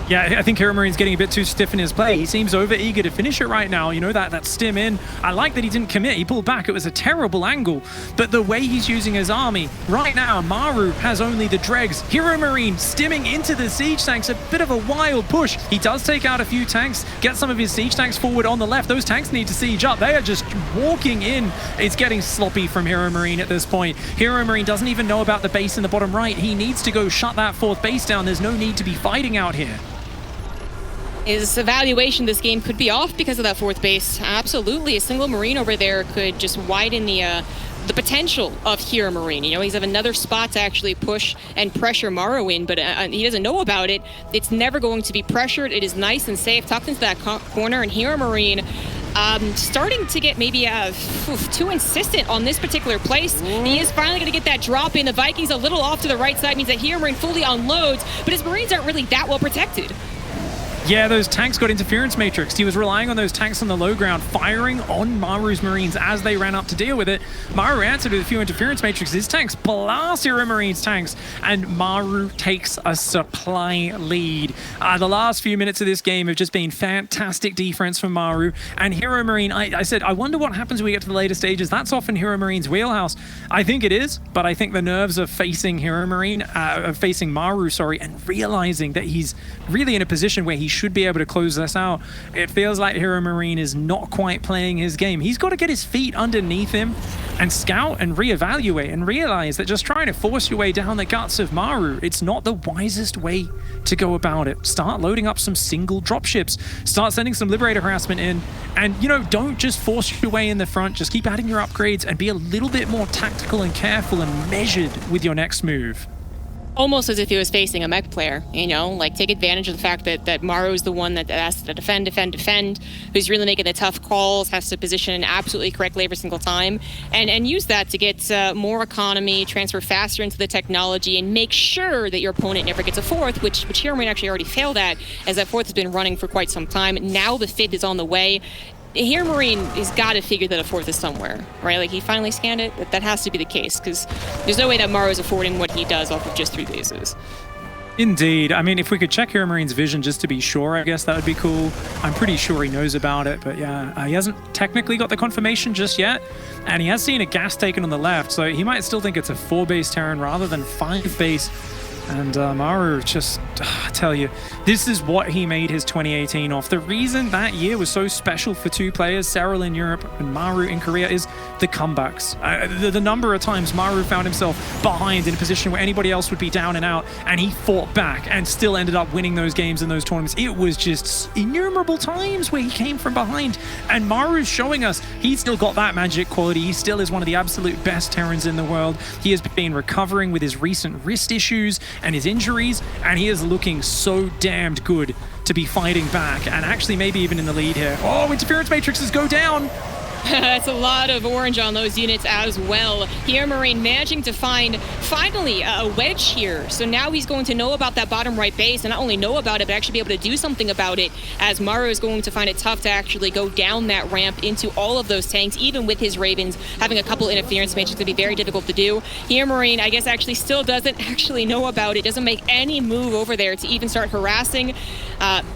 Yeah, I think HeRoMaRiNE's getting a bit too stiff in his play. He seems over eager to finish it right now. You know, that stim in. I like that he didn't commit. He pulled back. It was a terrible angle. But the way he's using his army, right now, Maru has only the dregs. HeRoMaRinE stimming into the siege tanks. A bit of a wild push. He does take out a few tanks, get some of his siege tanks forward on the left. Those tanks need to siege up. They are just walking in. It's getting sloppy from HeRoMaRinE at this point. HeRoMaRinE doesn't even know about the base in the bottom right. He needs to go shut that fourth base down. There's no need to be fighting out here. His evaluation this game could be off because of that fourth base. Absolutely, a single Marine over there could just widen the potential of HeRoMaRinE. You know, he's have another spot to actually push and pressure Maru in, but he doesn't know about it. It's never going to be pressured. It is nice and safe, tucked into that corner, and HeRoMaRinE starting to get maybe too insistent on this particular place. He is finally going to get that drop in. The Vikings a little off to the right side means that HeRoMaRinE fully unloads, but his Marines aren't really that well protected. Yeah, those tanks got interference matrixed. He was relying on those tanks on the low ground, firing on Maru's Marines as they ran up to deal with it. Maru answered with a few interference matrixes. His tanks blast HeRoMaRiNE's tanks, and Maru takes a supply lead. The last few minutes of this game have just been fantastic defense from Maru, and HeRoMaRinE, I said, I wonder what happens when we get to the later stages. That's often HeRoMaRiNE's wheelhouse. I think it is, but I think the nerves of facing facing Maru, and realizing that he's really in a position where he should be able to close this out. It feels like HeRoMaRinE is not quite playing his game. He's got to get his feet underneath him and scout and reevaluate and realize that just trying to force your way down the guts of Maru, it's not the wisest way to go about it. Start loading up some single dropships. Start sending some Liberator harassment in. And, you know, don't just force your way in the front. Just keep adding your upgrades and be a little bit more tactical and careful and measured with your next move. Almost as if he was facing a mech player, you know, like take advantage of the fact that Maru is the one that has to defend, who's really making the tough calls, has to position absolutely correctly every single time, and use that to get more economy, transfer faster into the technology, and make sure that your opponent never gets a fourth, which HeRoMaRinE actually already failed at, as that fourth has been running for quite some time. Now the fifth is on the way. HeRoMaRinE has got to figure that a fourth is somewhere, right? Like, he finally scanned it. That has to be the case, because there's no way that Maru is affording what he does off of just 3 bases. Indeed. I mean, if we could check HeRoMaRiNE's vision just to be sure, I guess that would be cool. I'm pretty sure he knows about it, but yeah, he hasn't technically got the confirmation just yet, and he has seen a gas taken on the left, so he might still think it's a 4-base Terran rather than 5-base. And Maru, just, I tell you, this is what he made his 2018 off. The reason that year was so special for 2 players, Serral in Europe and Maru in Korea, is the comebacks. The number of times Maru found himself behind in a position where anybody else would be down and out, and he fought back and still ended up winning those games in those tournaments. It was just innumerable times where he came from behind, and Maru's showing us he's still got that magic quality. He still is one of the absolute best Terrans in the world. He has been recovering with his recent wrist issues and his injuries, and he is looking so damned good to be fighting back and actually maybe even in the lead here. Oh, interference matrices go down. That's a lot of orange on those units as well. HeRoMaRinE managing to find, finally, a wedge here. So now he's going to know about that bottom right base, and not only know about it, but actually be able to do something about it, as Maru is going to find it tough to actually go down that ramp into all of those tanks, even with his Ravens having a couple interference matrices to be very difficult to do. HeRoMaRinE, I guess, actually still doesn't actually know about it, doesn't make any move over there to even start harassing.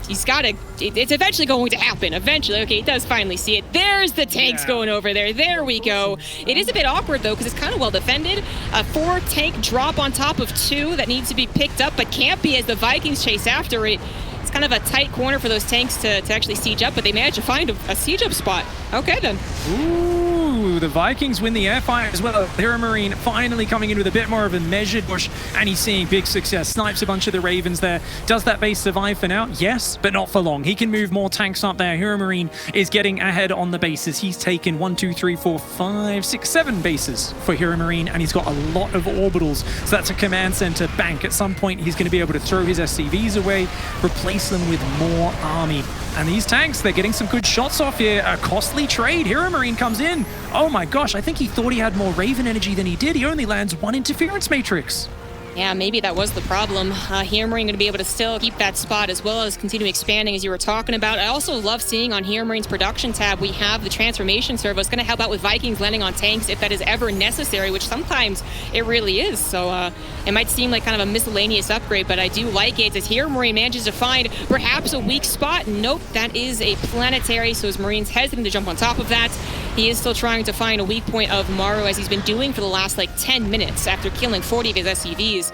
He's got to, it's eventually going to happen. Eventually, okay, he does finally see it. There's the tanks going over there. There we go. It is a bit awkward, though, because it's kind of well defended. A 4-tank drop on top of 2 that needs to be picked up, but can't be as the Vikings chase after it. It's kind of a tight corner for those tanks to actually siege up, but they managed to find a siege up spot. Okay, then. Ooh, the Vikings win the air fight as well. HeRoMaRinE finally coming in with a bit more of a measured push, and he's seeing big success. Snipes a bunch of the Ravens there. Does that base survive for now? Yes, but not for long. He can move more tanks up there. HeRoMaRinE is getting ahead on the bases. He's taken 1, 2, 3, 4, 5, 6, 7 bases for HeRoMaRinE, and he's got a lot of orbitals. So that's a command center bank. At some point, he's going to be able to throw his SCVs away, replace them with more army. And these tanks, they're getting some good shots off here. A costly trade. HeRoMaRinE comes in. Oh my gosh, I think he thought he had more Raven energy than he did. He only lands 1 interference matrix. Yeah, maybe that was the problem. HeRoMaRinE going to be able to still keep that spot as well as continue expanding as you were talking about. I also love seeing on HeRoMaRinE's production tab, we have the transformation servo. It's going to help out with Vikings landing on tanks if that is ever necessary, which sometimes it really is. So it might seem like kind of a miscellaneous upgrade, but I do like it as HeRoMaRinE manages to find perhaps a weak spot. Nope, that is a planetary, so his Marines hesitant to jump on top of that. He is still trying to find a weak point of Maru, as he's been doing for the last like 10 minutes after killing 40 of his SCVs.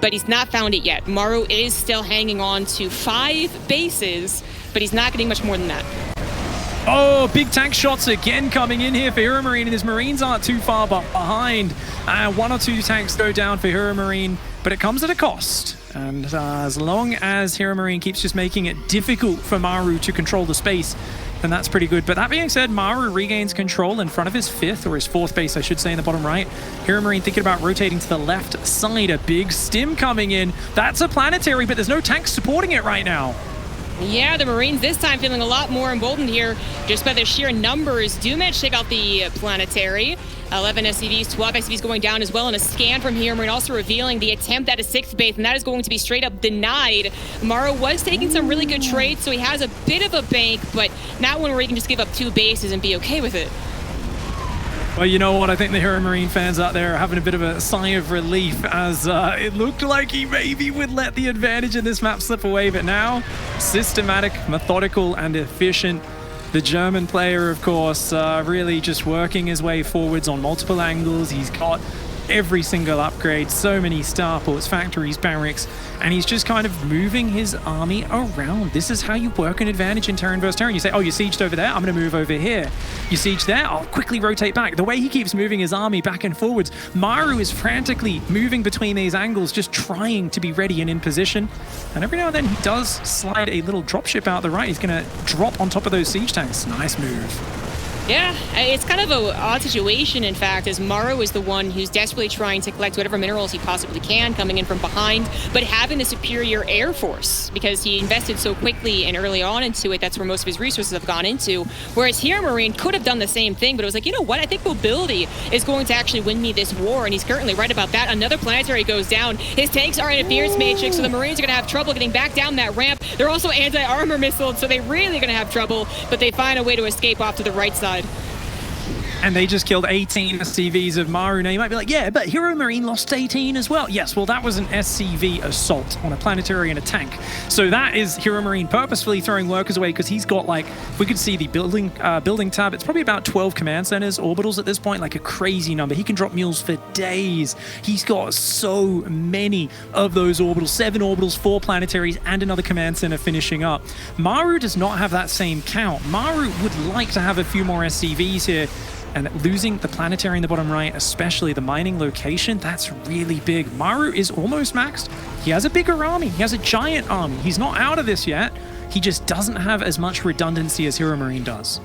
But he's not found it yet. Maru is still hanging on to 5 bases, but he's not getting much more than that. Oh, big tank shots again coming in here for HeRoMaRinE, and his Marines aren't too far behind. 1 or 2 tanks go down for HeRoMaRinE, but it comes at a cost. And as long as HeRoMaRinE keeps just making it difficult for Maru to control the space, then that's pretty good. But that being said, Maru regains control in front of his 5th, or his 4th base, I should say, in the bottom right. HeRoMaRinE thinking about rotating to the left side. A big stim coming in. That's a planetary, but there's no tanks supporting it right now. Yeah, the Marines this time feeling a lot more emboldened here just by their sheer numbers. Do manage to take out the planetary. 11 SCVs, 12 SCVs going down as well, and a scan from HeRoMaRinE also revealing the attempt at a 6th base, and that is going to be straight up denied. Maru was taking some really good trades, so he has a bit of a bank, but not one where he can just give up 2 bases and be okay with it. Well, you know what? I think the HeRoMaRinE fans out there are having a bit of a sigh of relief, as it looked like he maybe would let the advantage in this map slip away, but now systematic, methodical, and efficient. The German player, of course, really just working his way forwards on multiple angles. He's got every single upgrade, so many starports, factories, barracks, and he's just kind of moving his army around. This is how you work an advantage in Terran versus Terran. You say, oh, you sieged over there, I'm going to move over here. You siege there, I'll quickly rotate back. The way he keeps moving his army back and forwards, Maru is frantically moving between these angles, just trying to be ready and in position. And every now and then he does slide a little dropship out the right. He's going to drop on top of those siege tanks. Nice move. Yeah, it's kind of an odd situation, in fact, as Maru is the one who's desperately trying to collect whatever minerals he possibly can, coming in from behind, but having a superior air force, because he invested so quickly and early on into it. That's where most of his resources have gone into. Whereas HeRoMaRinE could have done the same thing, but it was like, you know what, I think mobility is going to actually win me this war, and he's currently right about that. Another planetary goes down. His tanks are interference matrix, so the Marines are going to have trouble getting back down that ramp. They're also anti-armor missiles, so they're really going to have trouble, but they find a way to escape off to the right side. And they just killed 18 SCVs of Maru. Now you might be like, yeah, but HeRoMaRinE lost 18 as well. Yes, well, that was an SCV assault on a planetary and a tank. So that is HeRoMaRinE purposefully throwing workers away, because he's got, like, if we could see the building tab, it's probably about 12 command centers, orbitals at this point, like a crazy number. He can drop mules for days. He's got so many of those orbitals, 7 orbitals, 4 planetaries, and another command center finishing up. Maru does not have that same count. Maru would like to have a few more SCVs here. And losing the planetary in the bottom right, especially the mining location, that's really big. Maru is almost maxed. He has a bigger army. He has a giant army. He's not out of this yet. He just doesn't have as much redundancy as HeRoMaRinE does.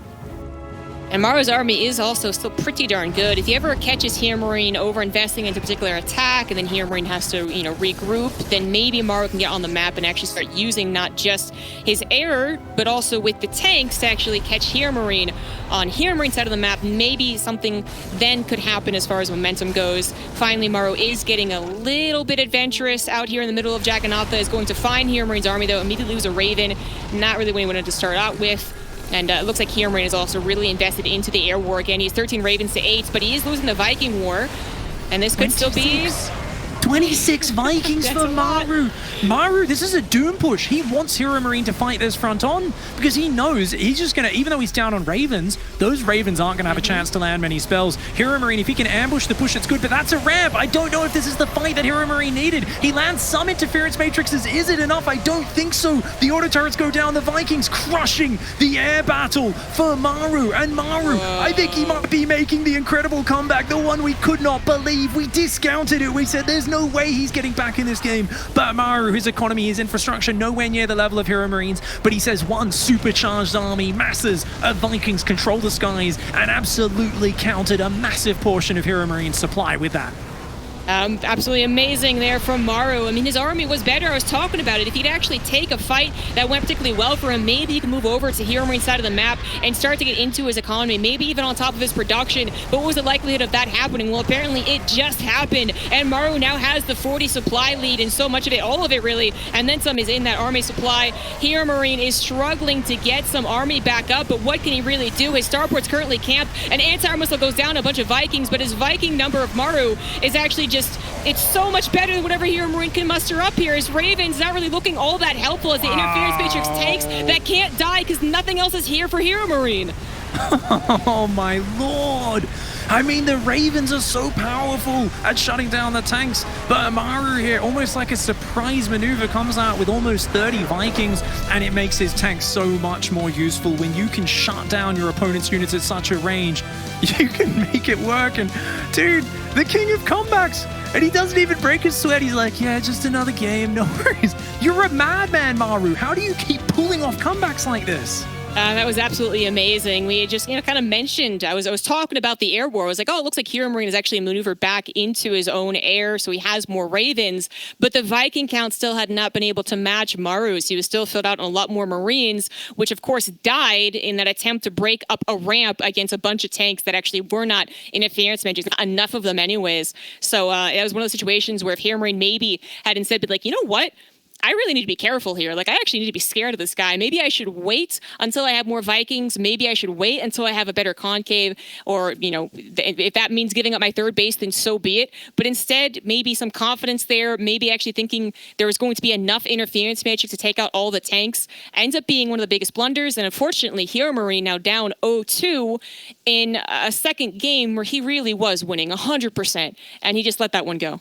And Maru's army is also still pretty darn good. If he ever catches HeRoMaRinE over-investing into a particular attack, and then HeRoMaRinE has to, regroup, then maybe Maru can get on the map and actually start using not just his air, but also with the tanks to actually catch HeRoMaRinE on HeRoMaRiNE's side of the map. Maybe something then could happen as far as momentum goes. Finally, Maru is getting a little bit adventurous out here in the middle of Jagannath. Is going to find HeRoMaRiNE's army, though, immediately lose a Raven. Not really what he wanted to start out with. And it looks like HeRoMaRinE is also really invested into the air war again. He's 13 Ravens to 8, but he is losing the Viking war. And this could still be... 26 Vikings for a lot. Maru. Maru, this is a doom push. He wants HeRoMaRinE to fight this front on because he knows he's just going to, even though he's down on Ravens, those Ravens aren't going to have a chance to land many spells. HeRoMaRinE, if he can ambush the push, it's good, but that's a ramp. I don't know if this is the fight that HeRoMaRinE needed. He lands some interference matrices. Is it enough? I don't think so. The auto turrets go down. The Vikings crushing the air battle for Maru. And Maru, I think he might be making the incredible comeback, the one we could not believe. We discounted it. We said there's no way he's getting back in this game. But Maru, his economy, his infrastructure, nowhere near the level of HeRoMaRinE's. But he says one supercharged army, masses of Vikings control the skies and absolutely countered a massive portion of HeRoMaRinE's supply with that. Absolutely amazing there from Maru. I mean, his army was better. I was talking about it. If he'd actually take a fight that went particularly well for him, maybe he could move over to HeRoMaRiNE's side of the map and start to get into his economy, maybe even on top of his production. But what was the likelihood of that happening? Well, apparently it just happened. And Maru now has the 40 supply lead, and so much of it, all of it really, and then some is in that army supply. HeRoMaRiNE is struggling to get some army back up, but what can he really do? His starport's currently camped. An anti-air missile goes down a bunch of Vikings, but his Viking number of Maru is actually it's so much better than whatever HeRoMaRiNE can muster up here. His Raven's not really looking all that helpful as the interference matrix tanks that can't die because nothing else is here for HeRoMaRiNE. Oh my lord! I mean, the Ravens are so powerful at shutting down the tanks, but Maru here, almost like a surprise maneuver, comes out with almost 30 Vikings, and it makes his tanks so much more useful. When you can shut down your opponent's units at such a range, you can make it work. And dude, the king of comebacks, and he doesn't even break his sweat. He's like, yeah, just another game, no worries. You're a madman, Maru. How do you keep pulling off comebacks like this? That was absolutely amazing. We had just, kind of mentioned, I was talking about the air war. I was like, oh, it looks like HeRoMaRiNE has actually maneuvered back into his own air, so he has more Ravens. But the Viking count still had not been able to match Maru's. He was still filled out on a lot more Marines, which of course died in that attempt to break up a ramp against a bunch of tanks that actually were not interference matrix, not enough of them anyways. So it was one of those situations where if HeRoMaRiNE maybe had instead been like, you know what? I really need to be careful here. Like, I actually need to be scared of this guy. Maybe I should wait until I have more Vikings. Maybe I should wait until I have a better concave. Or, if that means giving up my third base, then so be it. But instead, maybe some confidence there. Maybe actually thinking there was going to be enough interference matrix to take out all the tanks. Ends up being one of the biggest blunders. And unfortunately, HeRoMaRiNE now down 0-2 in a second game where he really was winning 100%. And he just let that one go.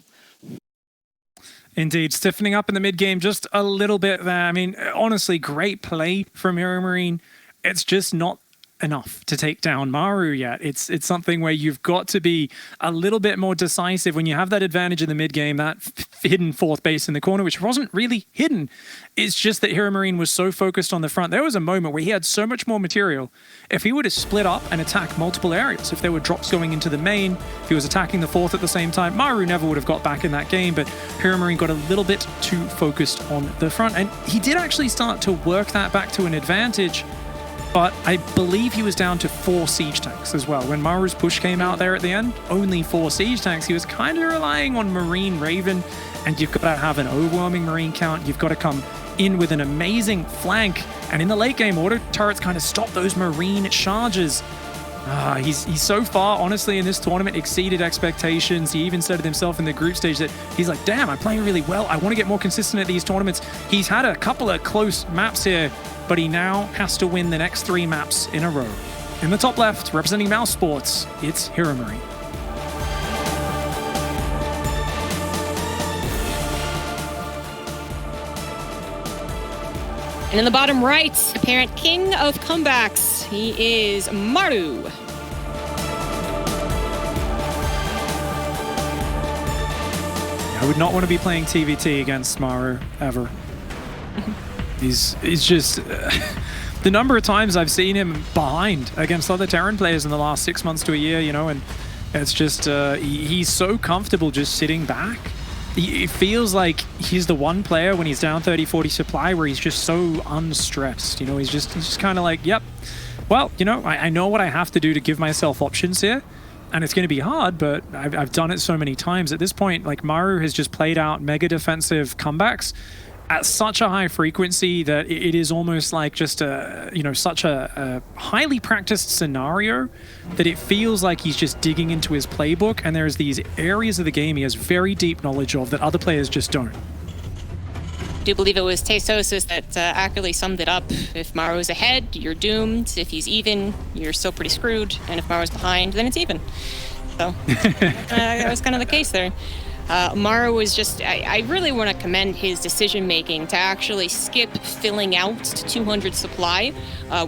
Indeed, stiffening up in the mid-game just a little bit there. I mean, honestly, great play from HeRoMaRiNE. It's just not enough to take down Maru yet. It's something where you've got to be a little bit more decisive when you have that advantage in the mid-game, that hidden fourth base in the corner, which wasn't really hidden. It's just that HeRoMaRiNE was so focused on the front. There was a moment where he had so much more material. If he would have split up and attacked multiple areas, if there were drops going into the main, if he was attacking the fourth at the same time, Maru never would have got back in that game, but HeRoMaRiNE got a little bit too focused on the front. And he did actually start to work that back to an advantage, but I believe he was down to 4 siege tanks as well. When Maru's push came out there at the end, only 4 siege tanks. He was kind of relying on Marine Raven, and you've got to have an overwhelming Marine count. You've got to come in with an amazing flank, and in the late game, auto turrets kind of stop those Marine charges. He's so far, honestly, in this tournament, exceeded expectations. He even said to himself in the group stage that he's like, damn, I'm playing really well. I want to get more consistent at these tournaments. He's had a couple of close maps here, but he now has to win the next 3 maps in a row. In the top left, representing Mouse Sports, it's HeRoMaRiNE. And in the bottom right, apparent king of comebacks, he is Maru. I would not want to be playing TVT against Maru, ever. He's just... the number of times I've seen him behind against other Terran players in the last 6 months to a year, and it's just... he's so comfortable just sitting back. It feels like he's the one player when he's down 30-40 supply where he's just so unstressed. He's just kind of like, yep, well, I know what I have to do to give myself options here, and it's going to be hard, but I've done it so many times. At this point, like, Maru has just played out mega defensive comebacks, at such a high frequency that it is almost like just such a highly practiced scenario that it feels like he's just digging into his playbook, and there's these areas of the game he has very deep knowledge of that other players just don't. I do believe it was Tasosis that accurately summed it up. If Maru's ahead, you're doomed. If he's even, you're still pretty screwed. And if Maru's behind, then it's even. So that was kind of the case there. Maru was just, I really want to commend his decision making to actually skip filling out to 200 supply,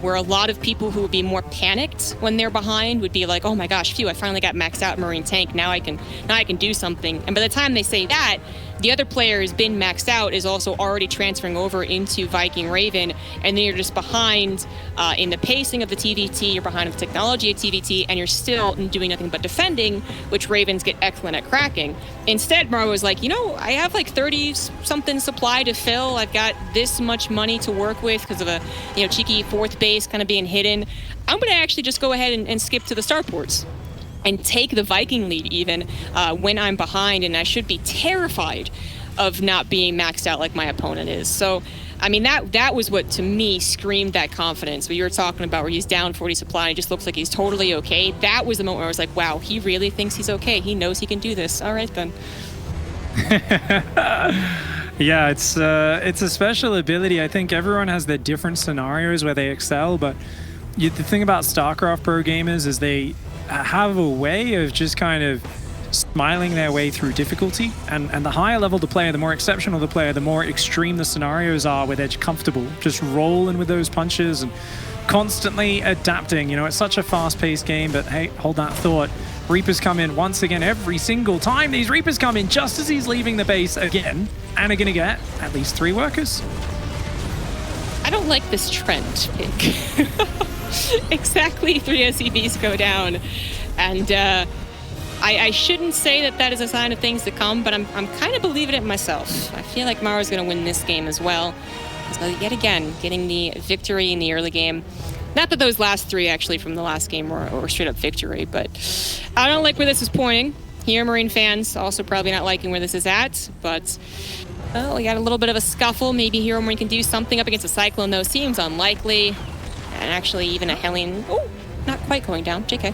where a lot of people who would be more panicked when they're behind would be like, oh my gosh, phew, I finally got maxed out Marine tank, now I can do something. And by the time they say that, the other player has been maxed out, is also already transferring over into Viking Raven, and then you're just behind in the pacing of the TVT, you're behind in the technology of TVT, and you're still doing nothing but defending, which Ravens get excellent at cracking. Instead, Maru was like, I have like 30-something supply to fill. I've got this much money to work with because of a cheeky fourth base kind of being hidden. I'm going to actually just go ahead and skip to the starports and take the Viking lead even when I'm behind, and I should be terrified of not being maxed out like my opponent is. So, I mean, that was what, to me, screamed that confidence. What you were talking about where he's down 40 supply and it just looks like he's totally okay. That was the moment where I was like, wow, he really thinks he's okay. He knows he can do this. All right, then. Yeah, it's a special ability. I think everyone has their different scenarios where they excel, but the thing about StarCraft pro gamers is they have a way of just kind of smiling their way through difficulty, and the higher level the player, the more exceptional the player, the more extreme the scenarios are where they're comfortable just rolling with those punches and constantly adapting. It's such a fast-paced game, but hey, hold that thought. Reapers come in once again every single time. These Reapers come in just as he's leaving the base again, and are going to get at least 3 workers. I don't like this trend, Pink. Exactly 3 SCVs go down, and I shouldn't say that is a sign of things to come, but I'm kind of believing it myself. I feel like Maru's going to win this game as well. So yet again, getting the victory in the early game. Not that those last 3 actually from the last game were straight up victory, but I don't like where this is pointing. HeRoMaRinE fans also probably not liking where this is at, but well, we got a little bit of a scuffle. Maybe HeRoMaRinE can do something up against a Cyclone, though. Seems unlikely. And actually, even a Hellion, not quite going down. JK.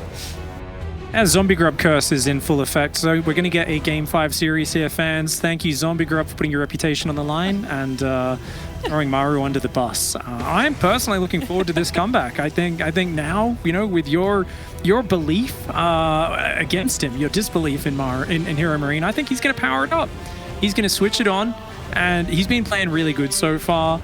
And Zombie Grub Curse is in full effect, so we're going to get a Game 5 series here, fans. Thank you, Zombie Grub, for putting your reputation on the line and throwing Maru under the bus. I'm personally looking forward to this comeback. I think now, with your belief against him, your disbelief in HeRoMaRinE, I think he's going to power it up. He's going to switch it on, and he's been playing really good so far.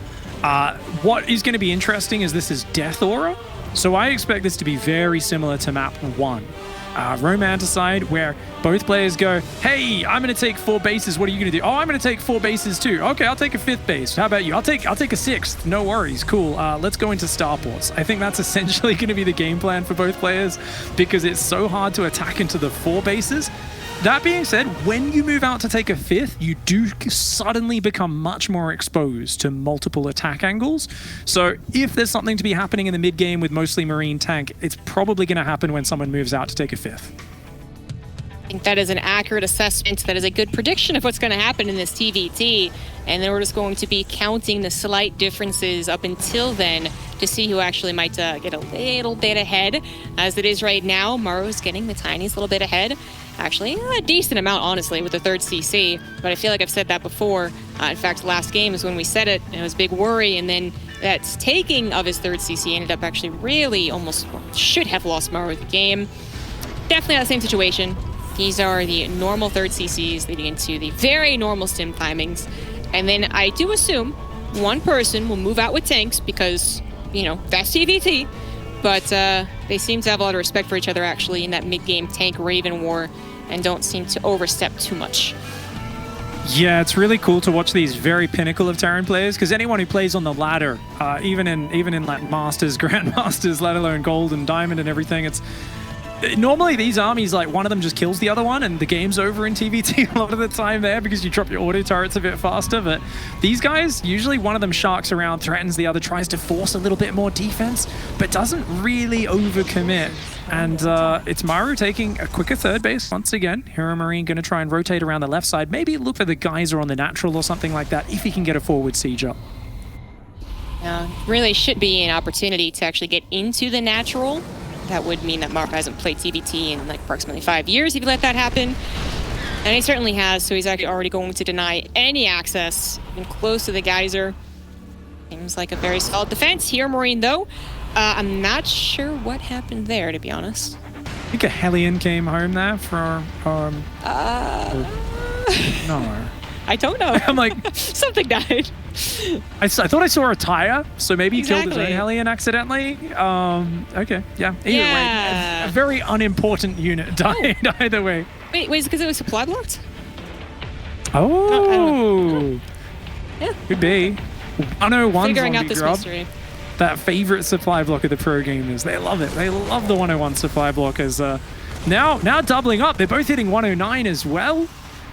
What is going to be interesting is this is Death Aura, so I expect this to be very similar to map 1. Romanticide, where both players go, hey, I'm going to take 4 bases, what are you going to do? Oh, I'm going to take 4 bases too. Okay, I'll take a 5th base. How about you? I'll take a 6th. No worries. Cool. Let's go into starports. I think that's essentially going to be the game plan for both players, because it's so hard to attack into the 4 bases. That being said, when you move out to take a 5th, you do suddenly become much more exposed to multiple attack angles. So if there's something to be happening in the mid game with mostly Marine tank, it's probably going to happen when someone moves out to take a 5th. I think that is an accurate assessment. That is a good prediction of what's going to happen in this TVT. And then we're just going to be counting the slight differences up until then to see who actually might get a little bit ahead. As it is right now, Maru's getting the tiniest little bit ahead. Actually, a decent amount, honestly, with the 3rd CC. But I feel like I've said that before. In fact, last game is when we said it, and it was a big worry. And then that taking of his 3rd CC ended up actually really almost should have lost Maru the game. Definitely not the same situation. These are the normal 3rd CCs leading into the very normal stim timings. And then I do assume one person will move out with tanks because, that's TVT. But they seem to have a lot of respect for each other, actually, in that mid-game tank-Raven war, and don't seem to overstep too much. Yeah, it's really cool to watch these very pinnacle of Terran players, because anyone who plays on the ladder, even in like Masters, Grandmasters, let alone Gold and Diamond and everything, Normally these armies, like one of them just kills the other one and the game's over in TVT a lot of the time there because you drop your auto turrets a bit faster. But these guys, usually one of them sharks around, threatens the other, tries to force a little bit more defense, but doesn't really overcommit. And it's Maru taking a quicker third base once again. HeRoMaRinE going to try and rotate around the left side. Maybe look for the geyser on the natural or something like that if he can get a forward siege up. Really should be an opportunity to actually get into the natural. That would mean that Maru hasn't played TBT in like approximately 5 years if you let that happen. And he certainly has, so he's actually already going to deny any access even close to the geyser. Seems like a very solid defense. HeRoMaRinE though, I'm not sure what happened there, to be honest. I think a Hellion came home there for no. I don't know. I'm like, something died. I thought I saw a tire, so maybe he killed his own Exactly. Hellion accidentally. Okay, yeah. Either way, a very unimportant unit died either way. Wait, is it because it was supply blocked? Oh, Yeah. could be. 101 Figuring out zombie this grub. mystery. That favorite supply block of the pro gamers. They love it. They love the 101 supply block as now doubling up. They're both hitting 109 as well.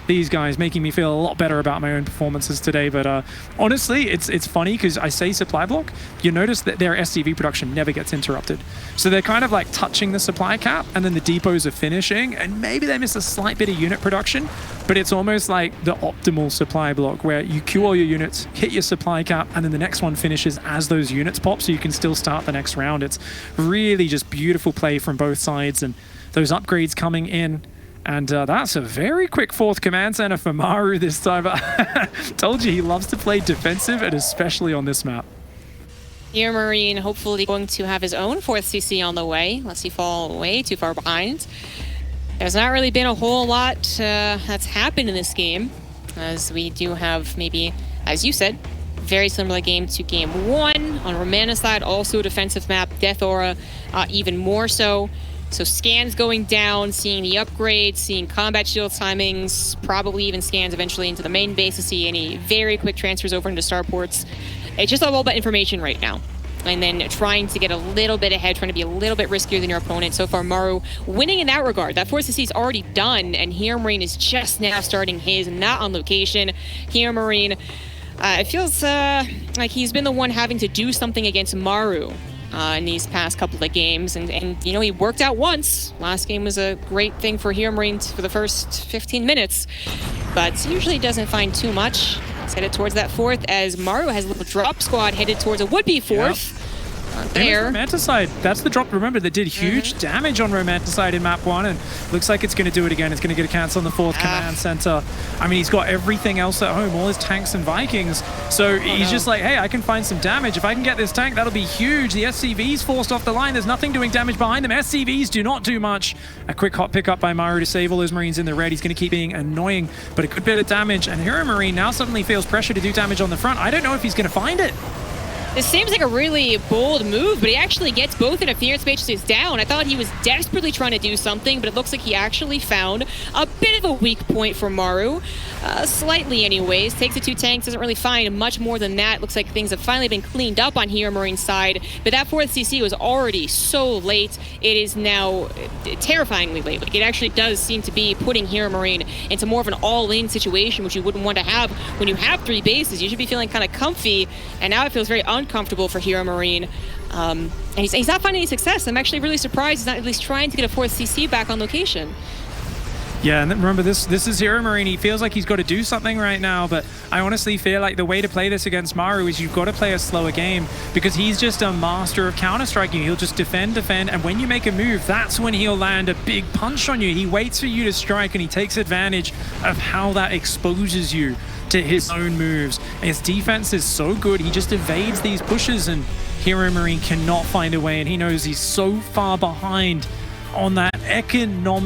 These guys making me feel a lot better about my own performances today. But honestly, it's funny because I say supply block, you notice that their SCV production never gets interrupted. So they're kind of like touching the supply cap and then the depots are finishing and maybe they miss a slight bit of unit production, but it's almost like the optimal supply block where you queue all your units, hit your supply cap, and then the next one finishes as those units pop so you can still start the next round. It's really just beautiful play from both sides and those upgrades coming in. And that's a very quick fourth command center for Maru this time. Told you he loves to play defensive, and especially on this map. HeRoMaRinE hopefully going to have his own fourth CC on the way, unless he fall way too far behind. There's not really been a whole lot that's happened in this game, as we do have maybe, as you said, very similar game to game one. On Romana's side, also a defensive map, Death Aura even more so. So scans going down, seeing the upgrades, seeing combat shield timings, probably even scans eventually into the main base to see any very quick transfers over into starports. It's just all about information right now. And then trying to get a little bit ahead, trying to be a little bit riskier than your opponent. So far, Maru winning in that regard. That 4CC is already done, and HeRoMaRinE is just now starting his, not on location. HeRoMaRinE, it feels like he's been the one having to do something against Maru in these past couple of games, and you know, he worked out once. Last game was a great thing for HeRoMaRinE for the first 15 minutes, but usually doesn't find too much. He's headed towards that fourth as Maru has a little drop squad headed towards a would-be fourth. There. Romanticide, that's the drop, remember, that did huge damage on Romanticide in map 1, and looks like it's going to do it again. It's going to get a cancel on the fourth command center. I mean, he's got everything else at home, all his tanks and Vikings, so he's just like, hey, I can find some damage. If I can get this tank, that'll be huge. The SCV's forced off the line. There's nothing doing damage behind them. SCVs do not do much. A quick hot pickup by Maru to save all those Marines in the red. He's going to keep being annoying, but a good bit of damage, and HeRoMaRinE now suddenly feels pressure to do damage on the front. I don't know if he's going to find it. This seems like a really bold move, but he actually gets both interference matrices down. I thought he was desperately trying to do something, but it looks like he actually found a bit of a weak point for Maru. Slightly anyways. Takes the two tanks, doesn't really find much more than that. Looks like things have finally been cleaned up on HeRoMaRiNE's side, but that fourth CC was already so late. It is now terrifyingly late. Like, it actually does seem to be putting HeRoMaRiNE into more of an all-in situation, which you wouldn't want to have when you have three bases. You should be feeling kind of comfy, and now it feels very uncomfortable for HeRoMaRiNE. And he's not finding any success. I'm actually really surprised he's not at least trying to get a fourth CC back on location. Yeah, and remember, this is HeRoMaRiNE. He feels like he's got to do something right now, but I honestly feel like the way to play this against Maru is you've got to play a slower game, because he's just a master of counter-striking. He'll just defend, and when you make a move, that's when he'll land a big punch on you. He waits for you to strike, and he takes advantage of how that exposes you to his own moves. And his defense is so good, he just evades these pushes, and HeRoMaRiNE cannot find a way, and he knows he's so far behind on that economic